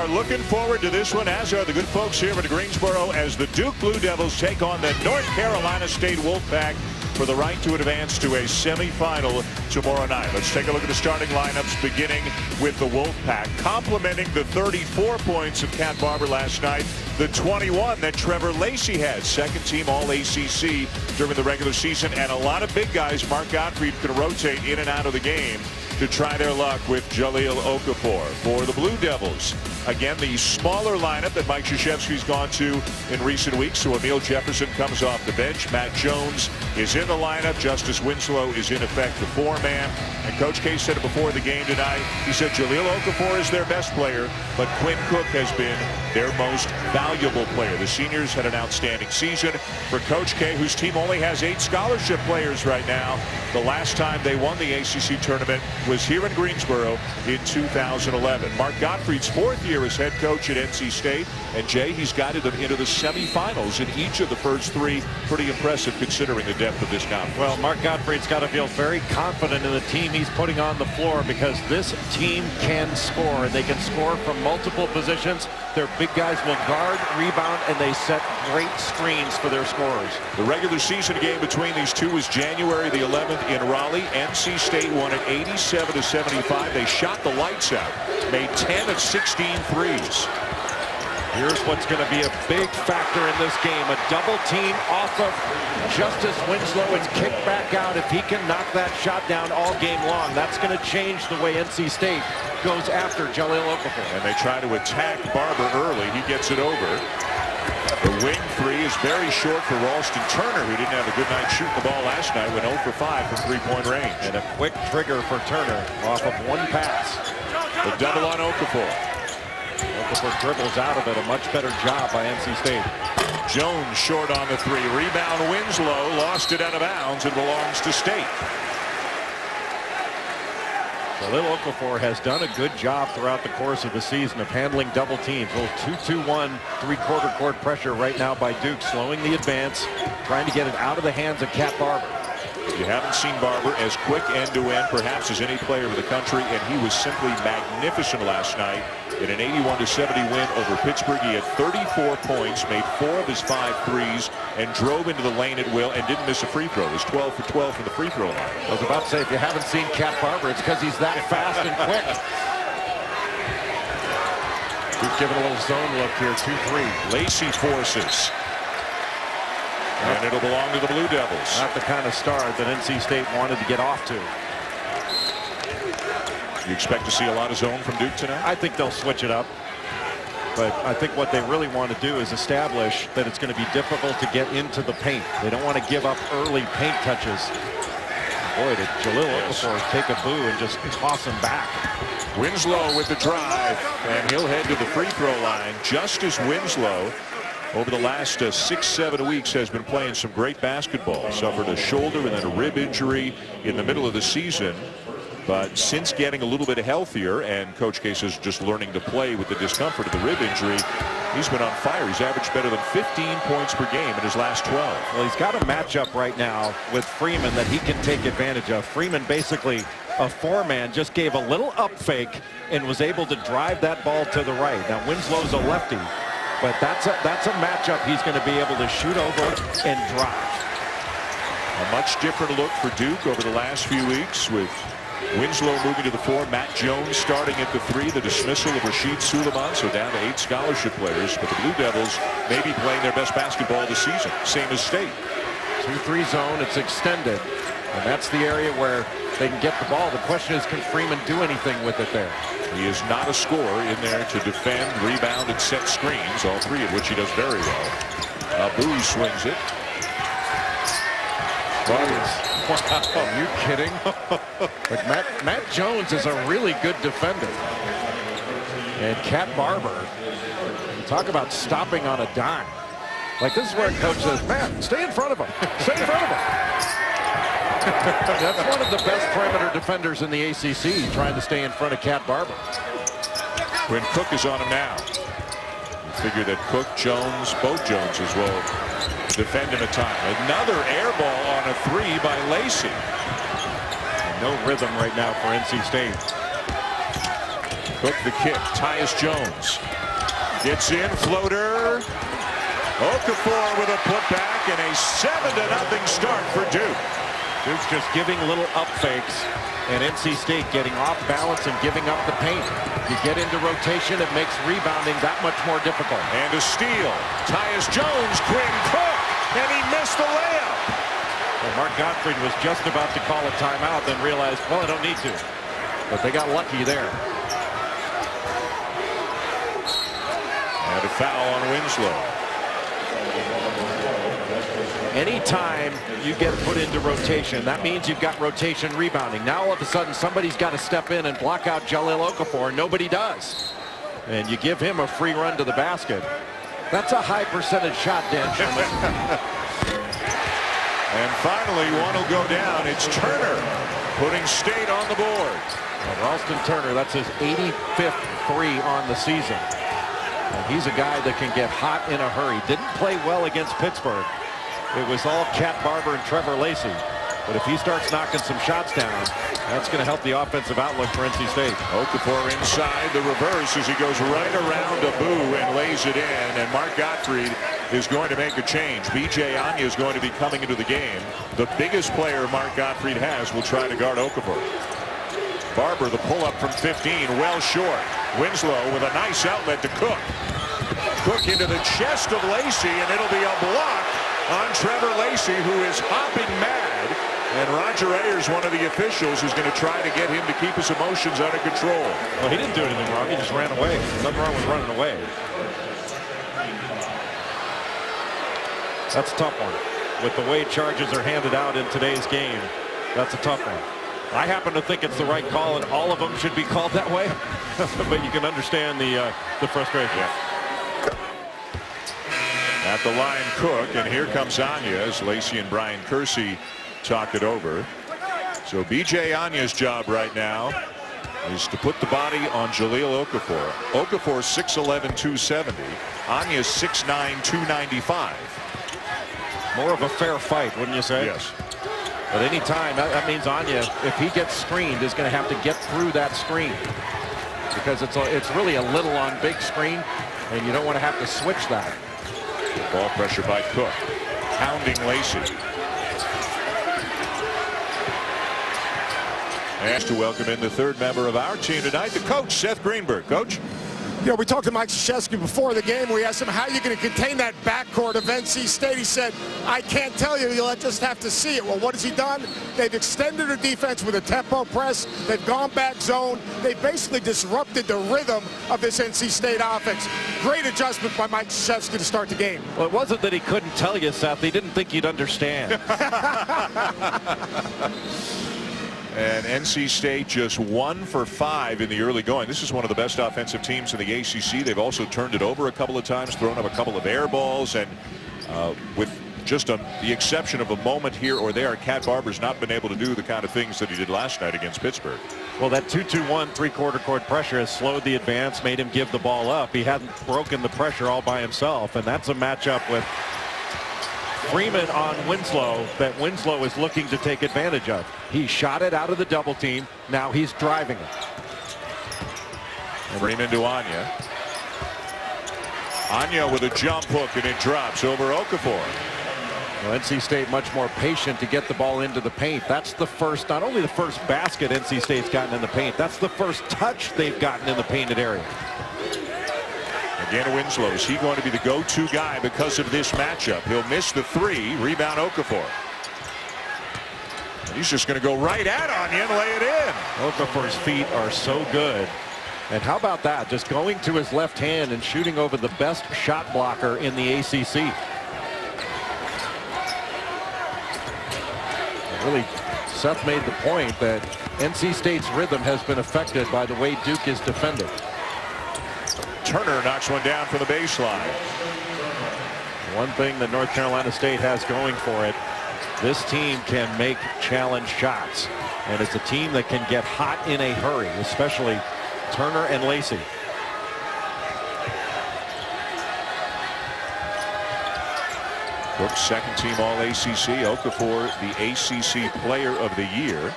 Looking forward to this one, as are the good folks here at Greensboro, as the Duke Blue Devils take on the North Carolina State Wolfpack for the right to advance to a semifinal tomorrow night. Let's take a look at the starting lineups, beginning with the Wolfpack, complementing the 34 points of Cat Barber last night, the 21 that Trevor Lacey had, second team All ACC during the regular season, and a lot of big guys. Mark Gottfried can rotate in and out of the game to try their luck with Jahlil Okafor. For the Blue Devils, again, the smaller lineup that Mike Krzyzewski's gone to in recent weeks. So Emil Jefferson comes off the bench. Matt Jones is in the lineup. Justice Winslow is in effect the four-man. And Coach K said it before the game tonight. He said Jahlil Okafor is their best player, but Quinn Cook has been their most valuable player. The seniors had an outstanding season. For Coach K, whose team only has 8 scholarship players right now, the last time they won the ACC tournament was here in Greensboro in 2011. Mark Gottfried's 4th year as head coach at NC State, and Jay, he's guided them into the semifinals in each of the first 3. Pretty impressive considering the depth of this conference. Well, Mark Gottfried's got to feel very confident in the team he's putting on the floor, because this team can score, and they can score from multiple positions. Their big guys will guard, rebound, and they set great screens for their scorers. The regular season game between these two was January the 11th in Raleigh. NC State won it 87-75. They shot the lights out, made 10 of 16 threes. Here's what's going to be a big factor in this game. A double team off of Justice Winslow. It's kicked back out. If he can knock that shot down all game long, that's going to change the way NC State goes after Jahlil Okafor. And they try to attack Barber early. He gets it over. The wing three is very short for Ralston Turner, who didn't have a good night shooting the ball last night, went 0 for 5 from three-point range. And a quick trigger for Turner off of one pass. The double on Okafor. Okafor dribbles out of it. A much better job by NC State. Jones short on the 3. Rebound Winslow, lost it out of bounds and belongs to State. Jahlil Okafor has done a good job throughout the course of the season of handling double teams. A little 2-2-1 three-quarter court pressure right now by Duke, slowing the advance, trying to get it out of the hands of Cat Barber. You haven't seen Barber as quick end-to-end perhaps as any player in the country, and he was simply magnificent last night in an 81-70 win over Pittsburgh. He had 34 points, made 4 of his 5 threes, and drove into the lane at will and didn't miss a free throw. It was 12 for 12 from the free throw line. I was about to say, if you haven't seen Cat Barber, it's because he's that fast and quick. He's giving a little zone look here, 2-3. Lacey forces. And it'll belong to the Blue Devils. Not the kind of start that NC State wanted to get off to. You expect to see a lot of zone from Duke tonight? I think they'll switch it up. But I think what they really want to do is establish that it's going to be difficult to get into the paint. They don't want to give up early paint touches. Boy, did Jahlil Okafor take a boo and just toss him back. Winslow with the drive, and he'll head to the free throw line. Justice Winslow, over the last 6-7 weeks, has been playing some great basketball. Suffered a shoulder and then a rib injury in the middle of the season. But since getting a little bit healthier, and Coach K says just learning to play with the discomfort of the rib injury, he's been on fire. He's averaged better than 15 points per game in his last 12. Well, he's got a matchup right now with Freeman that he can take advantage of. Freeman, basically a 4-man, just gave a little up fake and was able to drive that ball to the right. Now Winslow's a lefty, but that's a matchup he's going to be able to shoot over and drive. A much different look for Duke over the last few weeks, with Winslow moving to the 4, Matt Jones starting at the 3, the dismissal of Rashid Suleiman, so down to 8 scholarship players. But the Blue Devils may be playing their best basketball this season, same as State. 2-3 zone, it's extended, and that's the area where they can get the ball. The question is, can Freeman do anything with it there? He is not a scorer in there to defend, rebound, and set screens, all 3 of which he does very well. Boo swings it. Wow, are you kidding? Like Matt Jones is a really good defender. And Cat Barber, talk about stopping on a dime. Like, this is where a coach says, man, stay in front of him. Stay in front of him. That's one of the best perimeter defenders in the ACC, trying to stay in front of Cat Barber. Quinn Cook is on him now. You figure that Cook, Jones, both Joneses will defend him at time. Another air ball on a 3 by Lacey. No rhythm right now for NC State. Cook the kick. Tyus Jones gets in, floater. Okafor with a putback and a 7-0 start for Duke. Duke's just giving little up fakes, and NC State getting off balance and giving up the paint. You get into rotation, it makes rebounding that much more difficult. And a steal. Tyus Jones, Quinn Cook, and he missed the layup. Well, Mark Gottfried was just about to call a timeout, then realized, well, I don't need to. But they got lucky there. And a foul on Winslow. Anytime you get put into rotation, that means you've got rotation rebounding. Now all of a sudden somebody's got to step in and block out Jahlil Okafor. Nobody does. And you give him a free run to the basket. That's a high percentage shot, Dan Sherman. And finally one will go down. It's Turner putting State on the board. Well, Ralston Turner, that's his 85th three on the season. And he's a guy that can get hot in a hurry. Didn't play well against Pittsburgh. It was all Cat Barber and Trevor Lacey. But if he starts knocking some shots down, that's going to help the offensive outlook for NC State. Okafor inside the reverse as he goes right around Abu and lays it in. And Mark Gottfried is going to make a change. B.J. Anya is going to be coming into the game. The biggest player Mark Gottfried has will try to guard Okafor. Barber, the pull-up from 15, well short. Winslow with a nice outlet to Cook. Cook into the chest of Lacey, and it'll be a block on Trevor Lacey, who is hopping mad. And Roger Ayers, one of the officials, is going to try to get him to keep his emotions under control. Well, he didn't do anything wrong. He just ran away. Nothing wrong with running away. That's a tough one. With the way charges are handed out in today's game, that's a tough one. I happen to think it's the right call, and all of them should be called that way. But you can understand the frustration. Yeah. At the line, Cook, and here comes Anya as Lacey and Brian Kersey talk it over. So B.J. Anya's job right now is to put the body on Jahlil Okafor. Okafor 6'11", 270. Anya's 6'9", 295. More of a fair fight, wouldn't you say? Yes. But any time, that means Anya, if he gets screened, is going to have to get through that screen. Because it's really a little on big screen, and you don't want to have to switch that. Ball pressure by Cook. Pounding Lacey. Asked to welcome in the third member of our team tonight, the coach, Seth Greenberg. Coach? You know, we talked to Mike Krzyzewski before the game. We asked him, how are you going to contain that backcourt of NC State? He said, I can't tell you. You'll just have to see it. Well, what has he done? They've extended their defense with a tempo press. They've gone back zone. They basically disrupted the rhythm of this NC State offense. Great adjustment by Mike Krzyzewski to start the game. Well, it wasn't that he couldn't tell you, Seth. He didn't think you'd understand. And NC State just 1 for 5 in the early going. This is one of the best offensive teams in the ACC. They've also turned it over a couple of times, thrown up a couple of air balls, and with just the exception of a moment here or there, Cat Barber's not been able to do the kind of things that he did last night against Pittsburgh. Well, that 2-2-1 three-quarter court pressure has slowed the advance, made him give the ball up. He hadn't broken the pressure all by himself, and that's a matchup with Freeman on Winslow that Winslow is looking to take advantage of. He shot it out of the double team. Now he's driving it. Freeman to Anya. Anya with a jump hook, and it drops over Okafor. Well, NC State much more patient to get the ball into the paint. That's the first, not only the first basket NC State's gotten in the paint, that's the first touch they've gotten in the painted area. Again, Winslow, is he going to be the go-to guy because of this matchup? He'll miss the three. Rebound Okafor. And he's just going to go right at Anya and lay it in. Okafor's feet are so good. And how about that? Just going to his left hand and shooting over the best shot blocker in the ACC. Really, Seth made the point that NC State's rhythm has been affected by the way Duke is defended. Turner knocks one down from the baseline. One thing that North Carolina State has going for it, this team can make challenge shots. And it's a team that can get hot in a hurry, especially Turner and Lacey. Cook, second team All-ACC. Okafor, the ACC Player of the Year.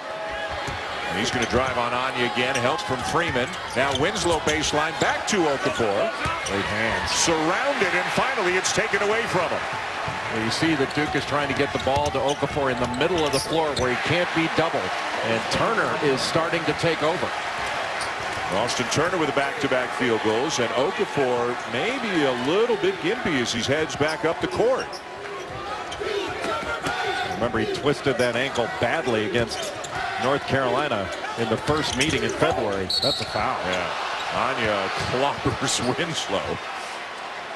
He's going to drive on Anya again. Help from Freeman. Now Winslow baseline back to Okafor. Great hands. Surrounded, and finally it's taken away from him. Well, you see that Duke is trying to get the ball to Okafor in the middle of the floor where he can't be doubled. And Turner is starting to take over. Austin Turner with a back-to-back field goals, and Okafor maybe a little bit gimpy as he heads back up the court. Remember, he twisted that ankle badly against North Carolina in the first meeting in February. That's a foul. Yeah. Anya clobbers Winslow.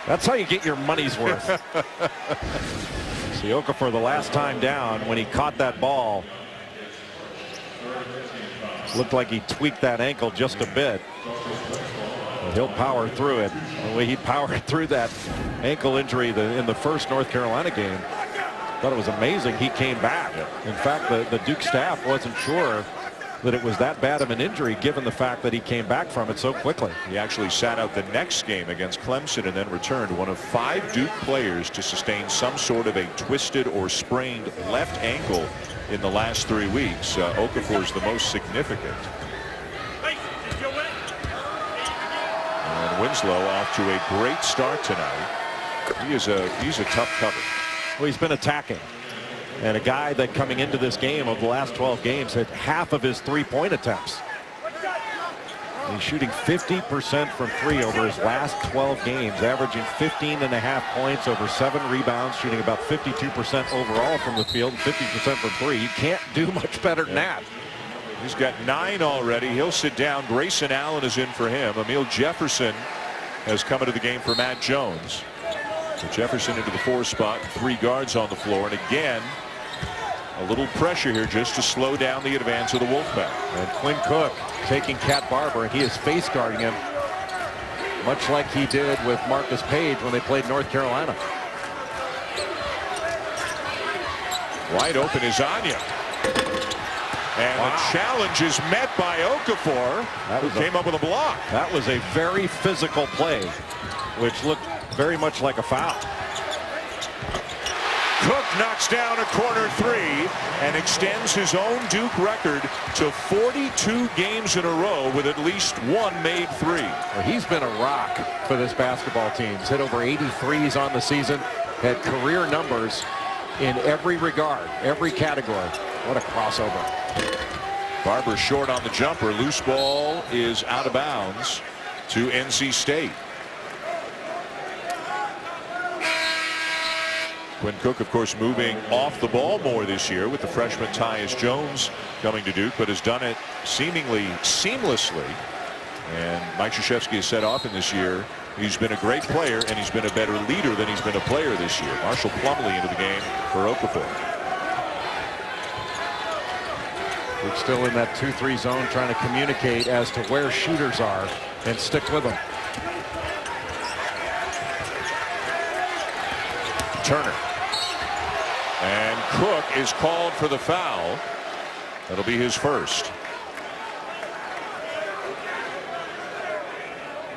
That's how you get your money's worth. See Okafor the last time down when he caught that ball. Looked like he tweaked that ankle just a bit. But he'll power through it. The way he powered through that ankle injury in the first North Carolina game. Thought it was amazing he came back. In fact, the Duke staff wasn't sure that it was that bad of an injury given the fact that he came back from it so quickly. He actually sat out the next game against Clemson and then returned. One of 5 Duke players to sustain some sort of a twisted or sprained left ankle in the last 3 weeks. Okafor is the most significant. And Winslow off to a great start tonight. He's a tough cover. Well, he's been attacking. And a guy that coming into this game of the last 12 games had half of his 3-point attempts. He's shooting 50% from 3 over his last 12 games, averaging 15.5 points, over 7 rebounds, shooting about 52% overall from the field, 50% from 3. You can't do much better than that. He's got 9 already. He'll sit down. Grayson Allen is in for him. Emil Jefferson has come into the game for Matt Jones. So Jefferson into the 4 spot, 3 guards on the floor, and again a little pressure here just to slow down the advance of the Wolfpack. And Quinn Cook taking Cat Barber, and he is face guarding him much like he did with Marcus Page when they played North Carolina. Wide open is Anya. And the challenge is met by Okafor, who came up with a block. That was a very physical play, which looked very much like a foul. Cook knocks down a corner 3 and extends his own Duke record to 42 games in a row with at least 1 made 3. Well, he's been a rock for this basketball team. He's hit over 83s on the season, had career numbers in every regard, every category. What a crossover. Barber short on the jumper. Loose ball is out of bounds to NC State. Quinn Cook, of course, moving off the ball more this year with the freshman Tyus Jones coming to Duke, but has done it seemingly seamlessly. And Mike Krzyzewski has said often this year he's been a great player and he's been a better leader than he's been a player this year. Marshall Plumlee into the game for Okafor. Duke still in that 2-3 zone, trying to communicate as to where shooters are and stick with them. Turner. And Cook is called for the foul. That'll be his first.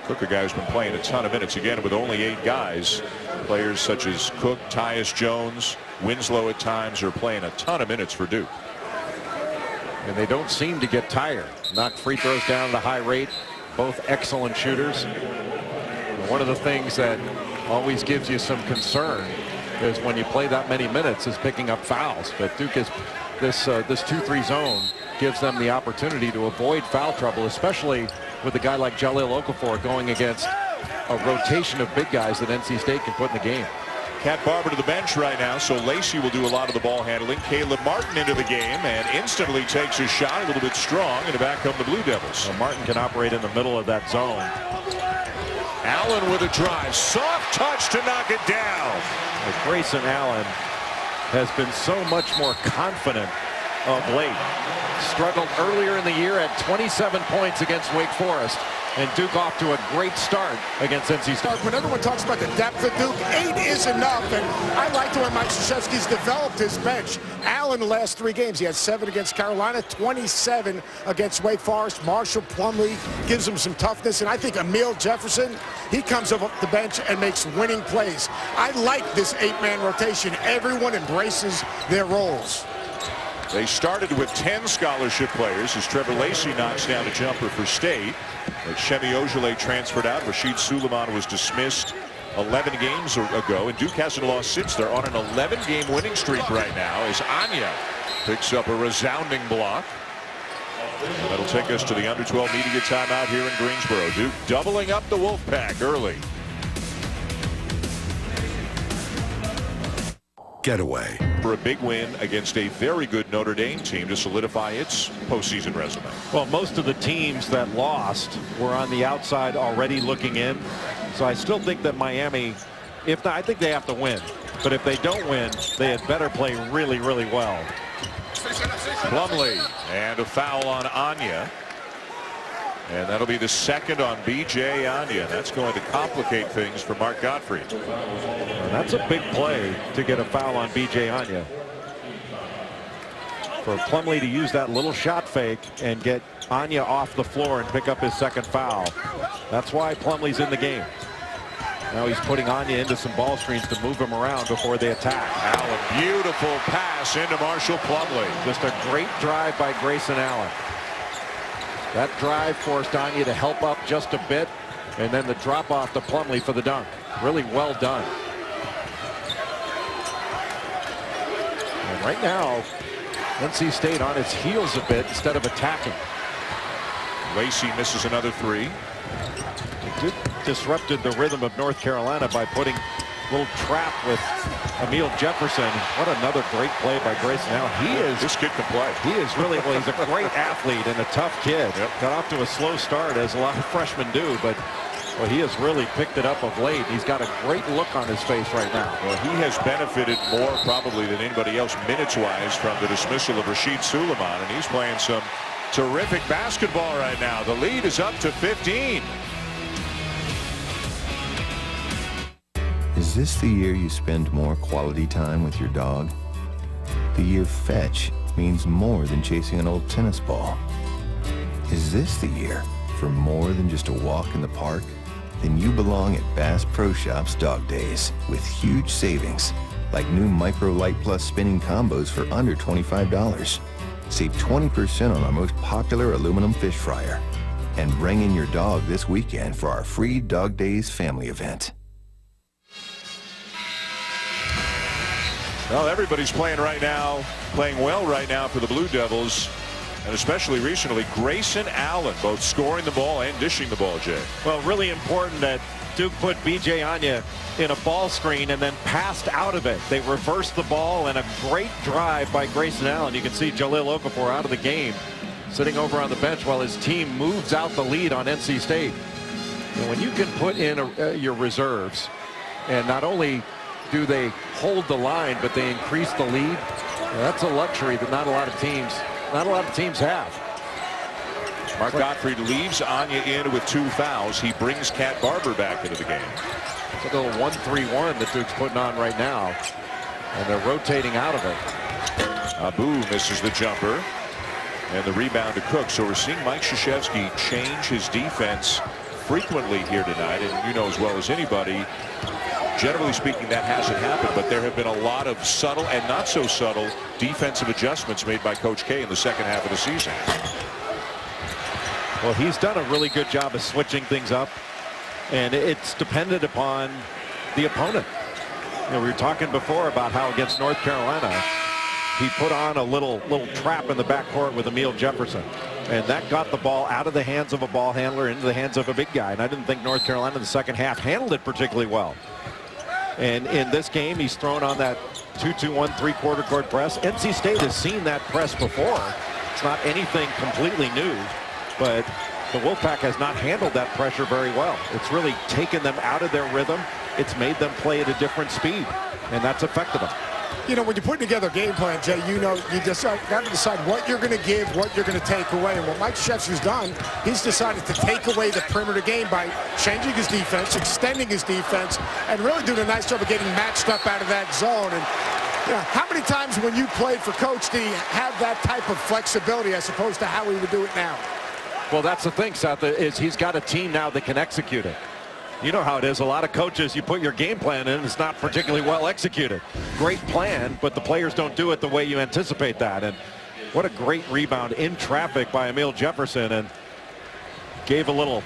Cook, a guy who's been playing a ton of minutes, again with only 8 guys. Players such as Cook, Tyus Jones, Winslow at times are playing a ton of minutes for Duke. And they don't seem to get tired. Knock free throws down at a high rate. Both excellent shooters. And one of the things that always gives you some concern is when you play that many minutes is picking up fouls. But Duke is this 2-3 zone gives them the opportunity to avoid foul trouble, especially with a guy like Jahlil Okafor going against a rotation of big guys that NC State can put in the game. Cat Barber to the bench right now, so Lacey will do a lot of the ball handling. Caleb Martin into the game and instantly takes a shot, a little bit strong, and back come the Blue Devils. Well, Martin can operate in the middle of that zone. Allen with a drive, soft touch to knock it down. Grayson Allen has been so much more confident of late. Struggled earlier in the year at 27 points against Wake Forest. And Duke off to a great start against NC State. When everyone talks about the depth of Duke, 8 is enough. And I like the way Mike Krzyzewski's developed his bench. Allen, the last 3 games, he had 7 against Carolina, 27 against Wake Forest. Marshall Plumlee gives him some toughness. And I think Emil Jefferson, he comes up the bench and makes winning plays. I like this 8-man rotation. Everyone embraces their roles. They started with 10 scholarship players as Trevor Lacey knocks down a jumper for State. Shemi Ojale transferred out. Rashid Suleiman was dismissed 11 games ago, and Duke hasn't lost since. They're on an 11-game winning streak right now as Anya picks up a resounding block. And that'll take us to the under-12 media timeout here in Greensboro. Duke doubling up the Wolfpack early. Getaway. For a big win against a very good Notre Dame team to solidify its postseason resume. Well, most of the teams that lost were on the outside already looking in. So I still think that Miami, if not, I think they have to win. But if they don't win, they had better play really, really well. Plumlee, and a foul on Anya. And that'll be the second on B.J. Anya. That's going to complicate things for Mark Gottfried. And that's a big play to get a foul on B.J. Anya. For Plumlee to use that little shot fake and get Anya off the floor and pick up his second foul. That's why Plumlee's in the game. Now he's putting Anya into some ball screens to move him around before they attack. Allen, beautiful pass into Marshall Plumlee. Just a great drive by Grayson Allen. That drive forced Anya to help up just a bit, and then the drop off to Plumlee for the dunk. Really well done. And right now, NC State on its heels a bit instead of attacking. Lacey misses another three. It disrupted the rhythm of North Carolina by putting a little trap with Emil Jefferson. What another great play by Grayson Allen. This kid can play. He is really, well, he's a great athlete and a tough kid. Yep. Got off to a slow start, as a lot of freshmen do, but well, he has really picked it up of late. He's got a great look on his face right now. Well, he has benefited more probably than anybody else minutes-wise from the dismissal of Rashid Suleiman, and he's playing some terrific basketball right now. The lead is up to 15. Is this the year you spend more quality time with your dog? The year fetch means more than chasing an old tennis ball. Is this the year for more than just a walk in the park? Then you belong at Bass Pro Shops Dog Days with huge savings, like new Micro Light Plus spinning combos for under $25. Save 20% on our most popular aluminum fish fryer. And bring in your dog this weekend for our free Dog Days family event. Well, everybody's playing right now, playing well right now for the Blue Devils, and especially recently, Grayson Allen, both scoring the ball and dishing the ball, Jay. Well, really important that Duke put B.J. Anya in a ball screen and then passed out of it. They reversed the ball, and a great drive by Grayson Allen. You can see Jahlil Okafor out of the game, sitting over on the bench while his team moves out the lead on NC State. And when you can put in your reserves, and not only do they hold the line, but they increase the lead, that's a luxury that not a lot of teams have. Mark Gottfried leaves Anya in with 2 fouls. He brings Cat Barber back into the game. It's a little 1-3-1 that Duke's putting on right now, and they're rotating out of it. Abu misses the jumper, and the rebound to Cook. So we're seeing Mike Krzyzewski change his defense frequently here tonight, and you know as well as anybody, generally speaking, that hasn't happened, but there have been a lot of subtle and not so subtle defensive adjustments made by Coach K in the second half of the season. Well, he's done a really good job of switching things up, and it's dependent upon the opponent. You know, we were talking before about how against North Carolina, he put on a little trap in the backcourt with Emil Jefferson, and that got the ball out of the hands of a ball handler into the hands of a big guy. And I didn't think North Carolina in the second half handled it particularly well. And in this game, he's thrown on that 2-2-1 three-quarter court press. NC State has seen that press before. It's not anything completely new, but the Wolfpack has not handled that pressure very well. It's really taken them out of their rhythm. It's made them play at a different speed, and that's affected them. You know, when you're putting together a game plan, Jay, you know, you just got to decide what you're going to give, what you're going to take away. And what Mike Krzyzewski's done, he's decided to take away the perimeter game by changing his defense, extending his defense, and really doing a nice job of getting matched up out of that zone. And you know, how many times when you played for Coach D have that type of flexibility as opposed to how he would do it now? Well, that's the thing, Seth, is he's got a team now that can execute it. You know how it is. A lot of coaches, you put your game plan in, it's not particularly well executed. Great plan, but the players don't do it the way you anticipate that. And What a great rebound in traffic by Emil Jefferson, and gave a little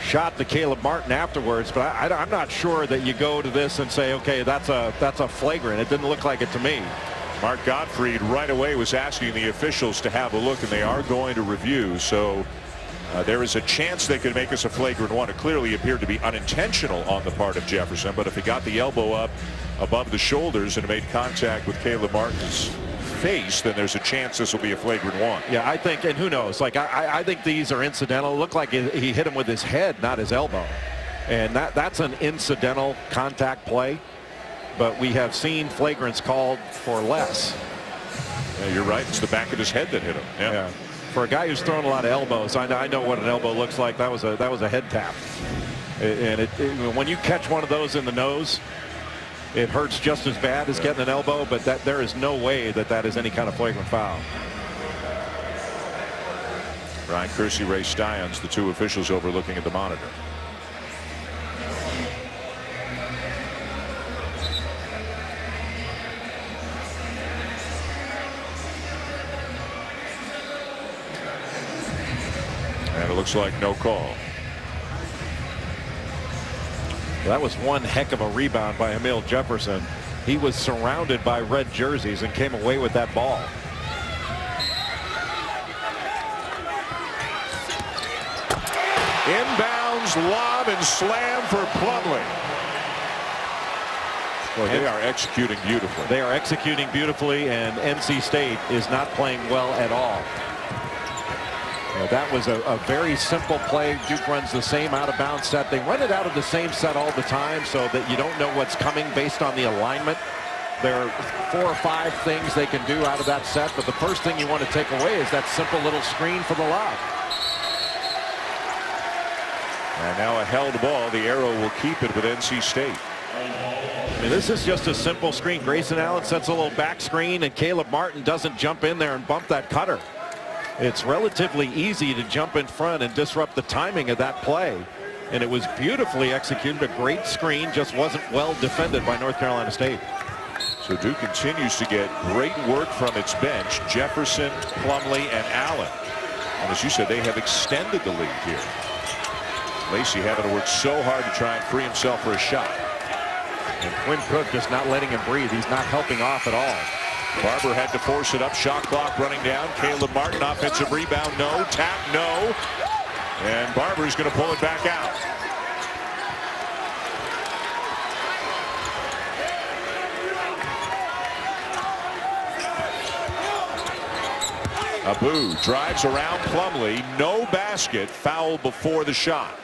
shot to Caleb Martin afterwards. But I'm not sure that you go to this and say, okay, that's a flagrant. It didn't look like it to me. Mark Gottfried right away was asking the officials to have a look, and they are going to review. So there is a chance they could make us a flagrant one. It clearly appeared to be unintentional on the part of Jefferson, but if he got the elbow up above the shoulders and made contact with Caleb Martin's face, then there's a chance this will be a flagrant one. Yeah, I think, and who knows, like I think these are incidental. It looked like he hit him with his head, not his elbow, and that's an incidental contact play. But we have seen flagrants called for less. Yeah, you're right. It's the back of his head that hit him. Yeah. For a guy who's thrown a lot of elbows, I know what an elbow looks like. That was a head tap, and when you catch one of those in the nose, it hurts just as bad as getting an elbow. But there is no way that is any kind of flagrant foul. Brian Kersey, Ray Stions, the two officials overlooking at the monitor. And it looks like no call. That was one heck of a rebound by Emil Jefferson. He was surrounded by red jerseys and came away with that ball. Inbounds, lob, and slam for Plumlee. Well, they are executing beautifully. They are executing beautifully, and NC State is not playing well at all. That was a very simple play. Duke runs the same out-of-bounds set. They run it out of the same set all the time so that you don't know what's coming based on the alignment. There are 4 or 5 things they can do out of that set, but the first thing you want to take away is that simple little screen for the lob. And now a held ball. The arrow will keep it with NC State. I mean, this is just a simple screen. Grayson Allen sets a little back screen, and Caleb Martin doesn't jump in there and bump that cutter. It's relatively easy to jump in front and disrupt the timing of that play. And it was beautifully executed. A great screen, just wasn't well defended by North Carolina State. So Duke continues to get great work from its bench. Jefferson, Plumlee, and Allen. And as you said, they have extended the lead here. Lacey having to work so hard to try and free himself for a shot. And Quinn Cook just not letting him breathe. He's not helping off at all. Barber had to force it up. Shot clock running down. Caleb Martin, offensive rebound, no. Tap, no. And Barber's going to pull it back out. Abu drives around Plumlee. No basket. Foul before the shot.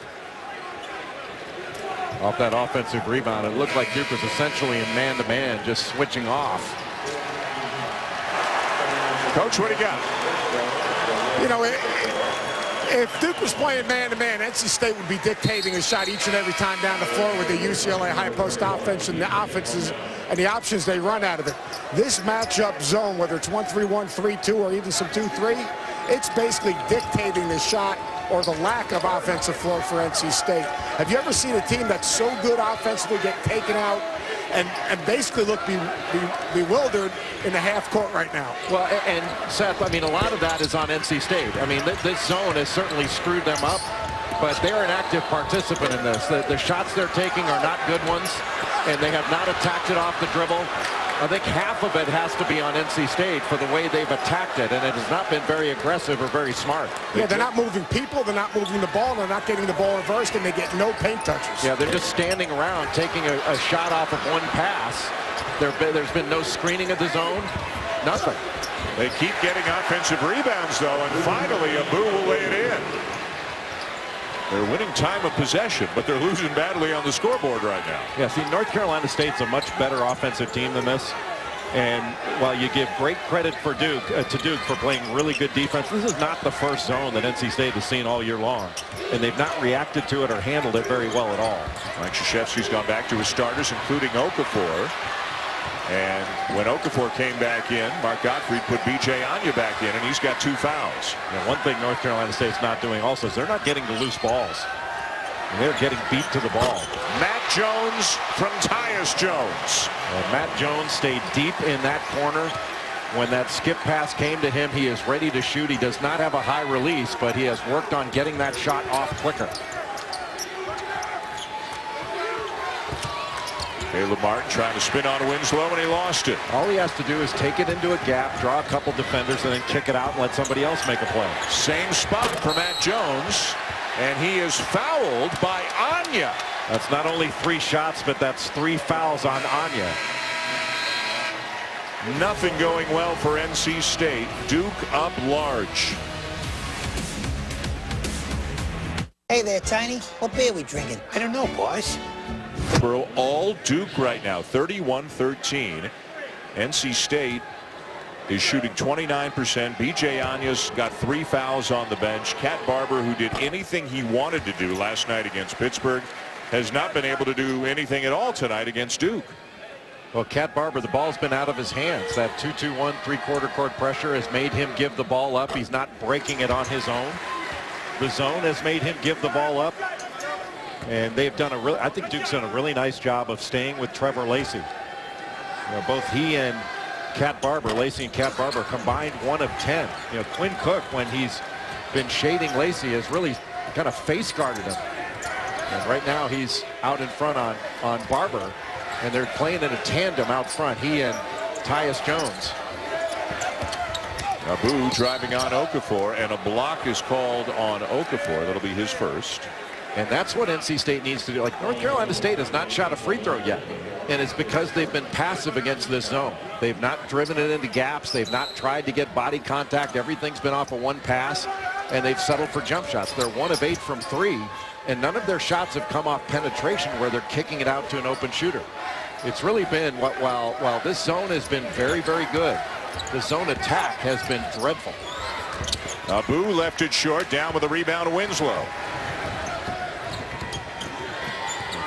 Off that offensive rebound, it looked like Duke was essentially in man-to-man, just switching off. Coach, what do you got? You know, if Duke was playing man-to-man, NC State would be dictating a shot each and every time down the floor with the UCLA high post offense and the offenses and the options they run out of it. This matchup zone, whether it's 1-3-1, 3-2, or even some 2-3, it's basically dictating the shot or the lack of offensive flow for NC State. Have you ever seen a team that's so good offensively get taken out and basically look bewildered in the half court right now? Well, and Seth, I mean, a lot of that is on NC State. I mean, this zone has certainly screwed them up, but they're an active participant in this. The shots they're taking are not good ones, and they have not attacked it off the dribble. I think half of it has to be on NC State for the way they've attacked it, and it has not been very aggressive or very smart. Yeah, they're not moving people, they're not moving the ball, they're not getting the ball reversed, and they get no paint touches. Yeah, they're just standing around taking a shot off of one pass. There's been no screening of the zone, nothing. They keep getting offensive rebounds, though, and finally Abu will lay it in. They're winning time of possession, but they're losing badly on the scoreboard right now. Yeah, see, North Carolina State's a much better offensive team than this. And while you give great credit for Duke for playing really good defense, this is not the first zone that NC State has seen all year long. And they've not reacted to it or handled it very well at all. Mike Krzyzewski's gone back to his starters, including Okafor. And when Okafor came back in, Mark Gottfried put B.J. Anya back in, and he's got 2 fouls. And one thing North Carolina State's not doing also is they're not getting the loose balls. And they're getting beat to the ball. Matt Jones from Tyus Jones. And Matt Jones stayed deep in that corner When that skip pass came to him, he is ready to shoot. He does not have a high release, but he has worked on getting that shot off quicker. Caleb Martin trying to spin on Winslow, and he lost it. All he has to do is take it into a gap, draw a couple defenders, and then kick it out and let somebody else make a play. Same spot for Matt Jones, and he is fouled by Anya. That's not only 3 shots, but that's 3 fouls on Anya. Nothing going well for NC State. Duke up large. Hey there, Tiny. What beer we drinking? I don't know, boys. Greensboro all Duke right now, 31-13. NC State is shooting 29%. BJ Anya's got 3 fouls on the bench. Cat Barber, who did anything he wanted to do last night against Pittsburgh, has not been able to do anything at all tonight against Duke. Well, Cat Barber, the ball's been out of his hands. That 2-2-1 3/4 court pressure has made him give the ball up. He's not breaking it on his own. The zone has made him give the ball up. And they've done a really, I think Duke's done a really nice job of staying with Trevor Lacey. You know, both he and Cat Barber, Lacey and Cat Barber, combined 1 of 10. You know, Quinn Cook, when he's been shading Lacey, has really kind of face guarded him. And right now he's out in front on Barber, and they're playing in a tandem out front, he and Tyus Jones. Abu driving on Okafor, and a block is called on Okafor. That'll be his first. And that's what NC State needs to do. Like, North Carolina State has not shot a free throw yet. And it's because they've been passive against this zone. They've not driven it into gaps. They've not tried to get body contact. Everything's been off of 1 pass. And they've settled for jump shots. They're 1 of 8 from 3. And none of their shots have come off penetration where they're kicking it out to an open shooter. It's really been, while this zone has been very, very good, the zone attack has been dreadful. Abu left it short, down with a rebound, Winslow.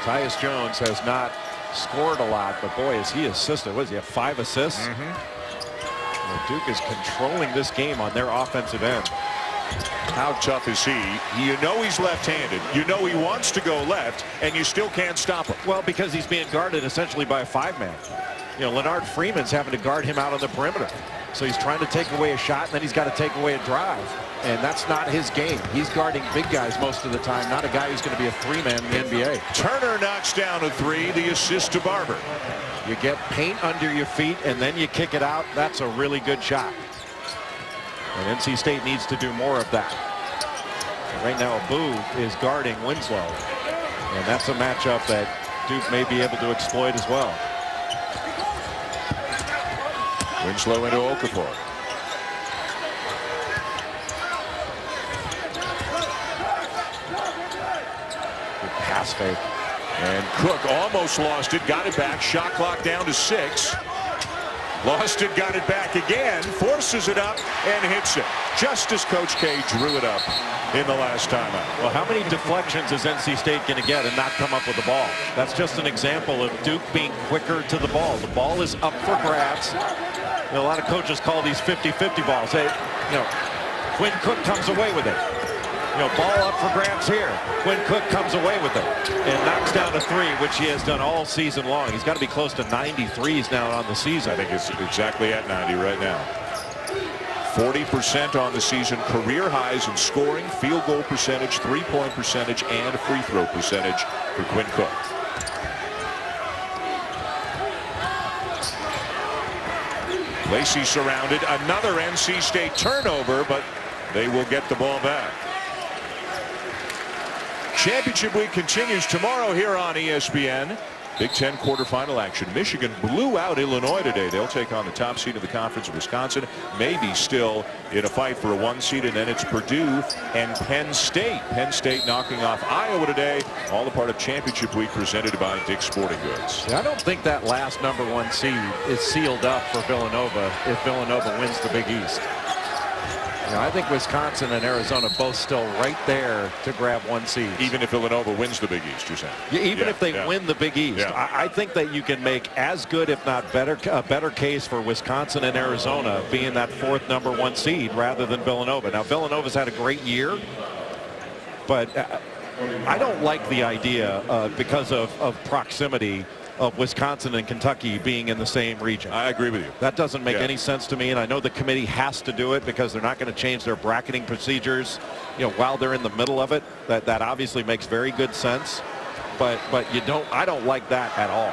Tyus Jones has not scored a lot, but boy, is he assisted. What does he have, 5 assists? Well, Duke is controlling this game on their offensive end. How tough is he? You know he's left-handed. You know he wants to go left, and you still can't stop him. Well, because he's being guarded essentially by a 5-man. You know, Leonard Freeman's having to guard him out on the perimeter. So he's trying to take away a shot, and then he's got to take away a drive. And that's not his game. He's guarding big guys most of the time, not a guy who's going to be a 3-man in the NBA. Turner knocks down a 3, the assist to Barber. You get paint under your feet, and then you kick it out. That's a really good shot. And NC State needs to do more of that. And right now, Abu is guarding Winslow. And that's a matchup that Duke may be able to exploit as well. Winslow into Okafor. Good pass fake. And Cook almost lost it, got it back, shot clock down to 6. Lost it, got it back again, forces it up, and hits it. Just as Coach K drew it up in the last timeout. Well, how many deflections is NC State going to get and not come up with the ball? That's just an example of Duke being quicker to the ball. The ball is up for grabs. You know, a lot of coaches call these 50-50 balls. Hey, you know, Quinn Cook comes away with it. You know, ball up for grabs here. Quinn Cook comes away with it and knocks down a 3, which he has done all season long. He's got to be close to 93s now on the season. I think it's exactly at 90 right now. 40% on the season, career highs in scoring, field goal percentage, 3-point percentage, and free throw percentage for Quinn Cook. Lacey surrounded, another NC State turnover, but they will get the ball back. Championship week continues tomorrow here on ESPN. Big Ten quarterfinal action. Michigan blew out Illinois today. They'll take on the top seed of the conference, Wisconsin. Maybe still in a fight for a 1 seed, and then it's Purdue and Penn State. Penn State knocking off Iowa today. All a part of championship week presented by Dick's Sporting Goods. I don't think that last #1 seed is sealed up for Villanova if Villanova wins the Big East. You know, I think Wisconsin and Arizona both still right there to grab 1 seed. Even if Villanova wins the Big East, you're saying? Yeah, even if they win the Big East. Yeah. I think that you can make as good, if not better, a better case for Wisconsin and Arizona being that 4th #1 seed rather than Villanova. Now, Villanova's had a great year, but I don't like the idea because of proximity of Wisconsin and Kentucky being in the same region. I agree with you. That doesn't make any sense to me, and I know the committee has to do it because they're not going to change their bracketing procedures, while they're in the middle of it. That obviously makes very good sense, but I don't like that at all.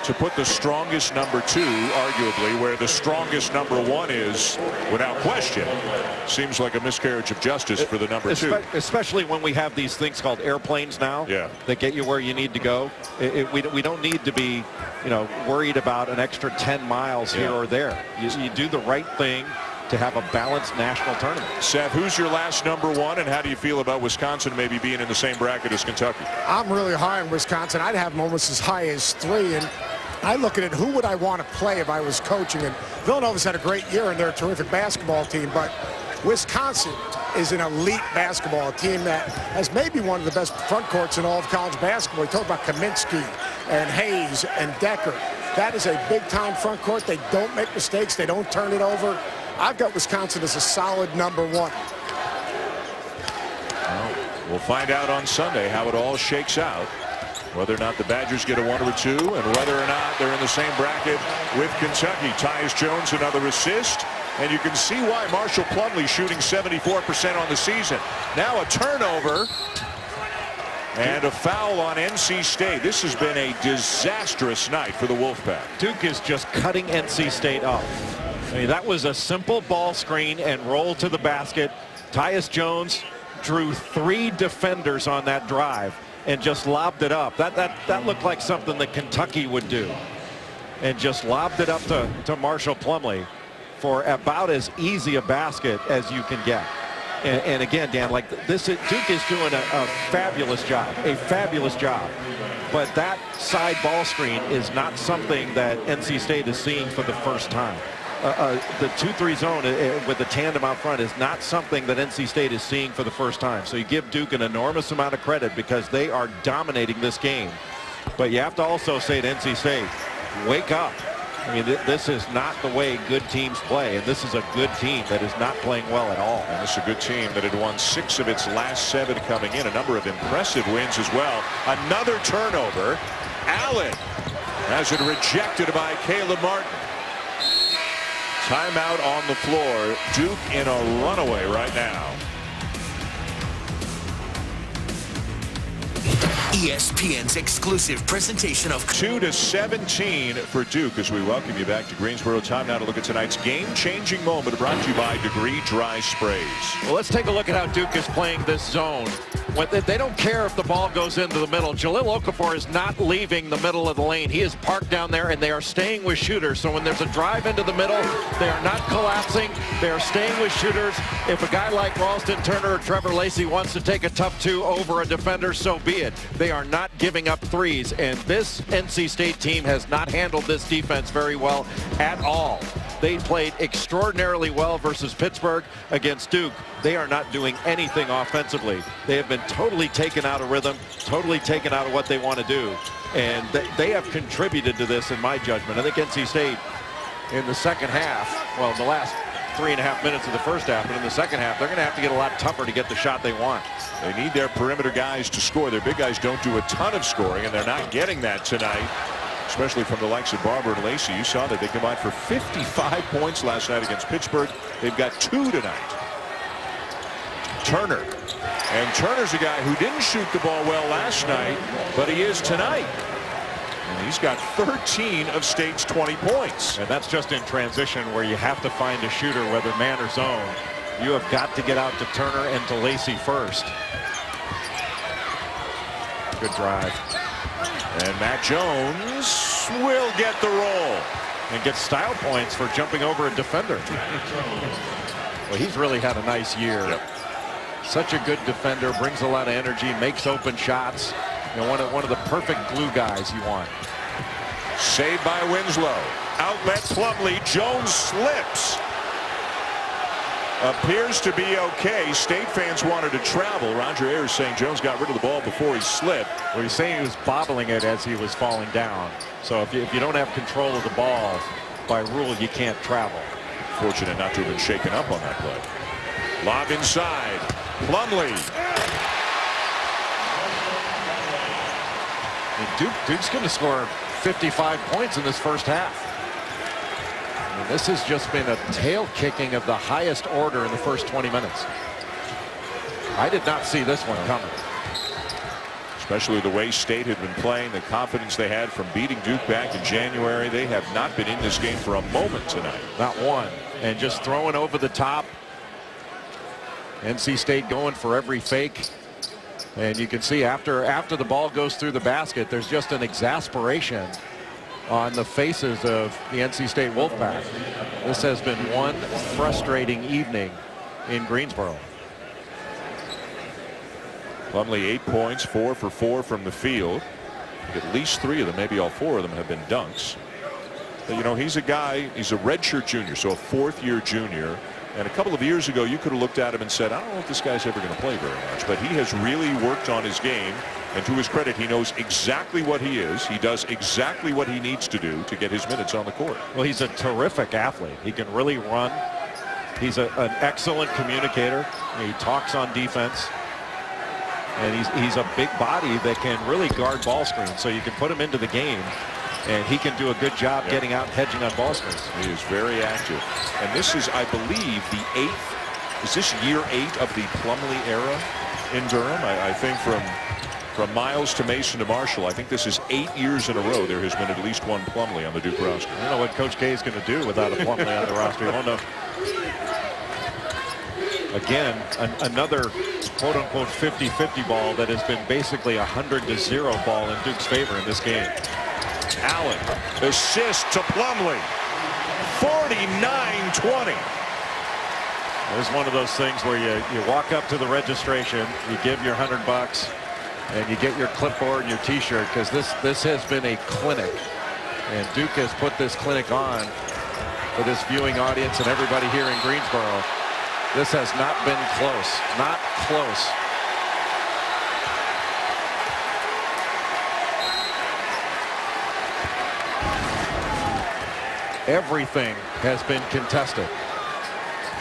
To put the strongest number 2, arguably, where the strongest number 1 is, without question, seems like a miscarriage of justice for the number 2. Especially when we have these things called airplanes now that get you where you need to go. We don't need to be, worried about an extra 10 miles here or there. You do the right thing to have a balanced national tournament. Seth, who's your last number 1, and how do you feel about Wisconsin maybe being in the same bracket as Kentucky? I'm really high on Wisconsin. I'd have them almost as high as 3, and I look at it, who would I want to play if I was coaching? And Villanova's had a great year, and they're a terrific basketball team, but Wisconsin is an elite basketball team that has maybe one of the best front courts in all of college basketball. You talk about Kaminsky and Hayes and Decker. That is a big-time front court. They don't make mistakes. They don't turn it over. I've got Wisconsin as a solid number 1. Well, we'll find out on Sunday how it all shakes out, whether or not the Badgers get a 1 or a 2, and whether or not they're in the same bracket with Kentucky. Tyus Jones, another assist, and you can see why Marshall Plumlee shooting 74% on the season. Now a turnover and a foul on NC State. This has been a disastrous night for the Wolfpack. Duke is just cutting NC State up. I mean, that was a simple ball screen and roll to the basket. Tyus Jones drew 3 defenders on that drive and just lobbed it up. That looked like something that Kentucky would do, and just lobbed it up to Marshall Plumlee for about as easy a basket as you can get. And again, Dan, like Duke is doing a fabulous job, but that side ball screen is not something that NC State is seeing for the first time. The 2-3 zone with the tandem out front is not something that NC State is seeing for the first time. So you give Duke an enormous amount of credit because they are dominating this game. But you have to also say to NC State, wake up. I mean, this is not the way good teams play, and this is a good team that is not playing well at all. And this is a good team that had won 6 of its last 7 coming in. A number of impressive wins as well. Another turnover. Allen has it rejected by Caleb Martin. Timeout on the floor. Duke in a runaway right now. ESPN's exclusive presentation of 2-17 for Duke as we welcome you back to Greensboro. Time now to look at tonight's game-changing moment, brought to you by Degree Dry Sprays. Well, let's take a look at how Duke is playing this zone. They don't care if the ball goes into the middle. Jahlil Okafor is not leaving the middle of the lane. He is parked down there, and they are staying with shooters. So when there's a drive into the middle, they are not collapsing. They are staying with shooters. If a guy like Ralston Turner or Trevor Lacey wants to take a tough 2 over a defender, so be it. They are not giving up threes, and this NC State team has not handled this defense very well at all. They played extraordinarily well versus Pittsburgh. Against Duke, they are not doing anything offensively. They have been totally taken out of rhythm, totally taken out of what they want to do. And they have contributed to this, in my judgment. I think NC State in the second half, well, in the last 3.5 minutes of the first half, but in the second half, they're going to have to get a lot tougher to get the shot they want. They need their perimeter guys to score. Their big guys don't do a ton of scoring, and they're not getting that tonight, especially from the likes of Barber and Lacey. You saw that they combined for 55 points last night against Pittsburgh. They've got 2 tonight. Turner. And Turner's a guy who didn't shoot the ball well last night, but he is tonight. And he's got 13 of State's 20 points. And that's just in transition where you have to find a shooter, whether man or zone. You have got to get out to Turner and to Lacey first. Good drive. And Matt Jones will get the roll. And gets style points for jumping over a defender. Well, he's really had a nice year. Yep. Such a good defender, brings a lot of energy, makes open shots. You know, one of the perfect glue guys you want. Saved by Winslow. Outlet Plumlee. Jones slips. Appears to be okay. State fans wanted to travel. Roger Ayers saying Jones got rid of the ball before he slipped. Well, he's saying he was bobbling it as he was falling down. So if you don't have control of the ball, by rule, you can't travel. Fortunate not to have been shaken up on that play. Lob inside. Plumlee. And Duke's going to score 55 points in this first half. And this has just been a tail kicking of the highest order in the first 20 minutes. I did not see this one coming. Especially the way State had been playing, the confidence they had from beating Duke back in January. They have not been in this game for a moment tonight. Not one. And just throwing over the top. NC State going for every fake. And you can see after the ball goes through the basket, there's just an exasperation on the faces of the NC State Wolfpack. This has been one frustrating evening in Greensboro. Plumlee 8 points, 4 for 4 from the field. At least 3 of them, maybe all 4 of them, have been dunks. But, you know, he's a guy, he's a redshirt junior, so a 4th-year junior. And a couple of years ago, you could have looked at him and said, I don't know if this guy's ever going to play very much. But he has really worked on his game. And to his credit, he knows exactly what he is. He does exactly what he needs to do to get his minutes on the court. Well, he's a terrific athlete. He can really run. He's an excellent communicator. He talks on defense. And he's a big body that can really guard ball screens. So you can put him into the game, and he can do a good job getting out and hedging on ball screens. He is very active. And this is, I believe, the 8th. Is this year 8 of the Plumlee era in Durham? I think from Miles to Mason to Marshall, I think this is 8 years in a row there has been at least one Plumlee on the Duke roster. I don't know what Coach K is going to do without a Plumlee on the roster. I don't know. Again, another quote-unquote 50-50 ball that has been basically a 100-0 ball in Duke's favor in this game. Allen, assist to Plumlee. 49-20. There's one of those things where you walk up to the registration, you give your $100, and you get your clipboard and your T-shirt, because this has been a clinic, and Duke has put this clinic on for this viewing audience and everybody here in Greensboro. This has not been close. Not close. Everything has been contested.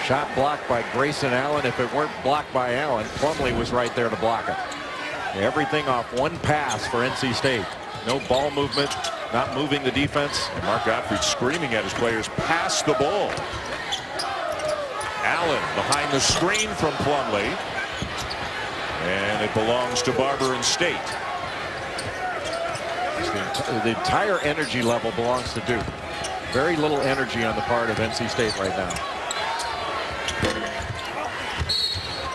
Shot blocked by Grayson Allen. If it weren't blocked by Allen, Plumlee was right there to block it. Everything off one pass for NC State. No ball movement, not moving the defense. And Mark Gottfried screaming at his players, pass the ball. Allen behind the screen from Plumlee. And it belongs to Barber and State. The entire energy level belongs to Duke. Very little energy on the part of NC State right now.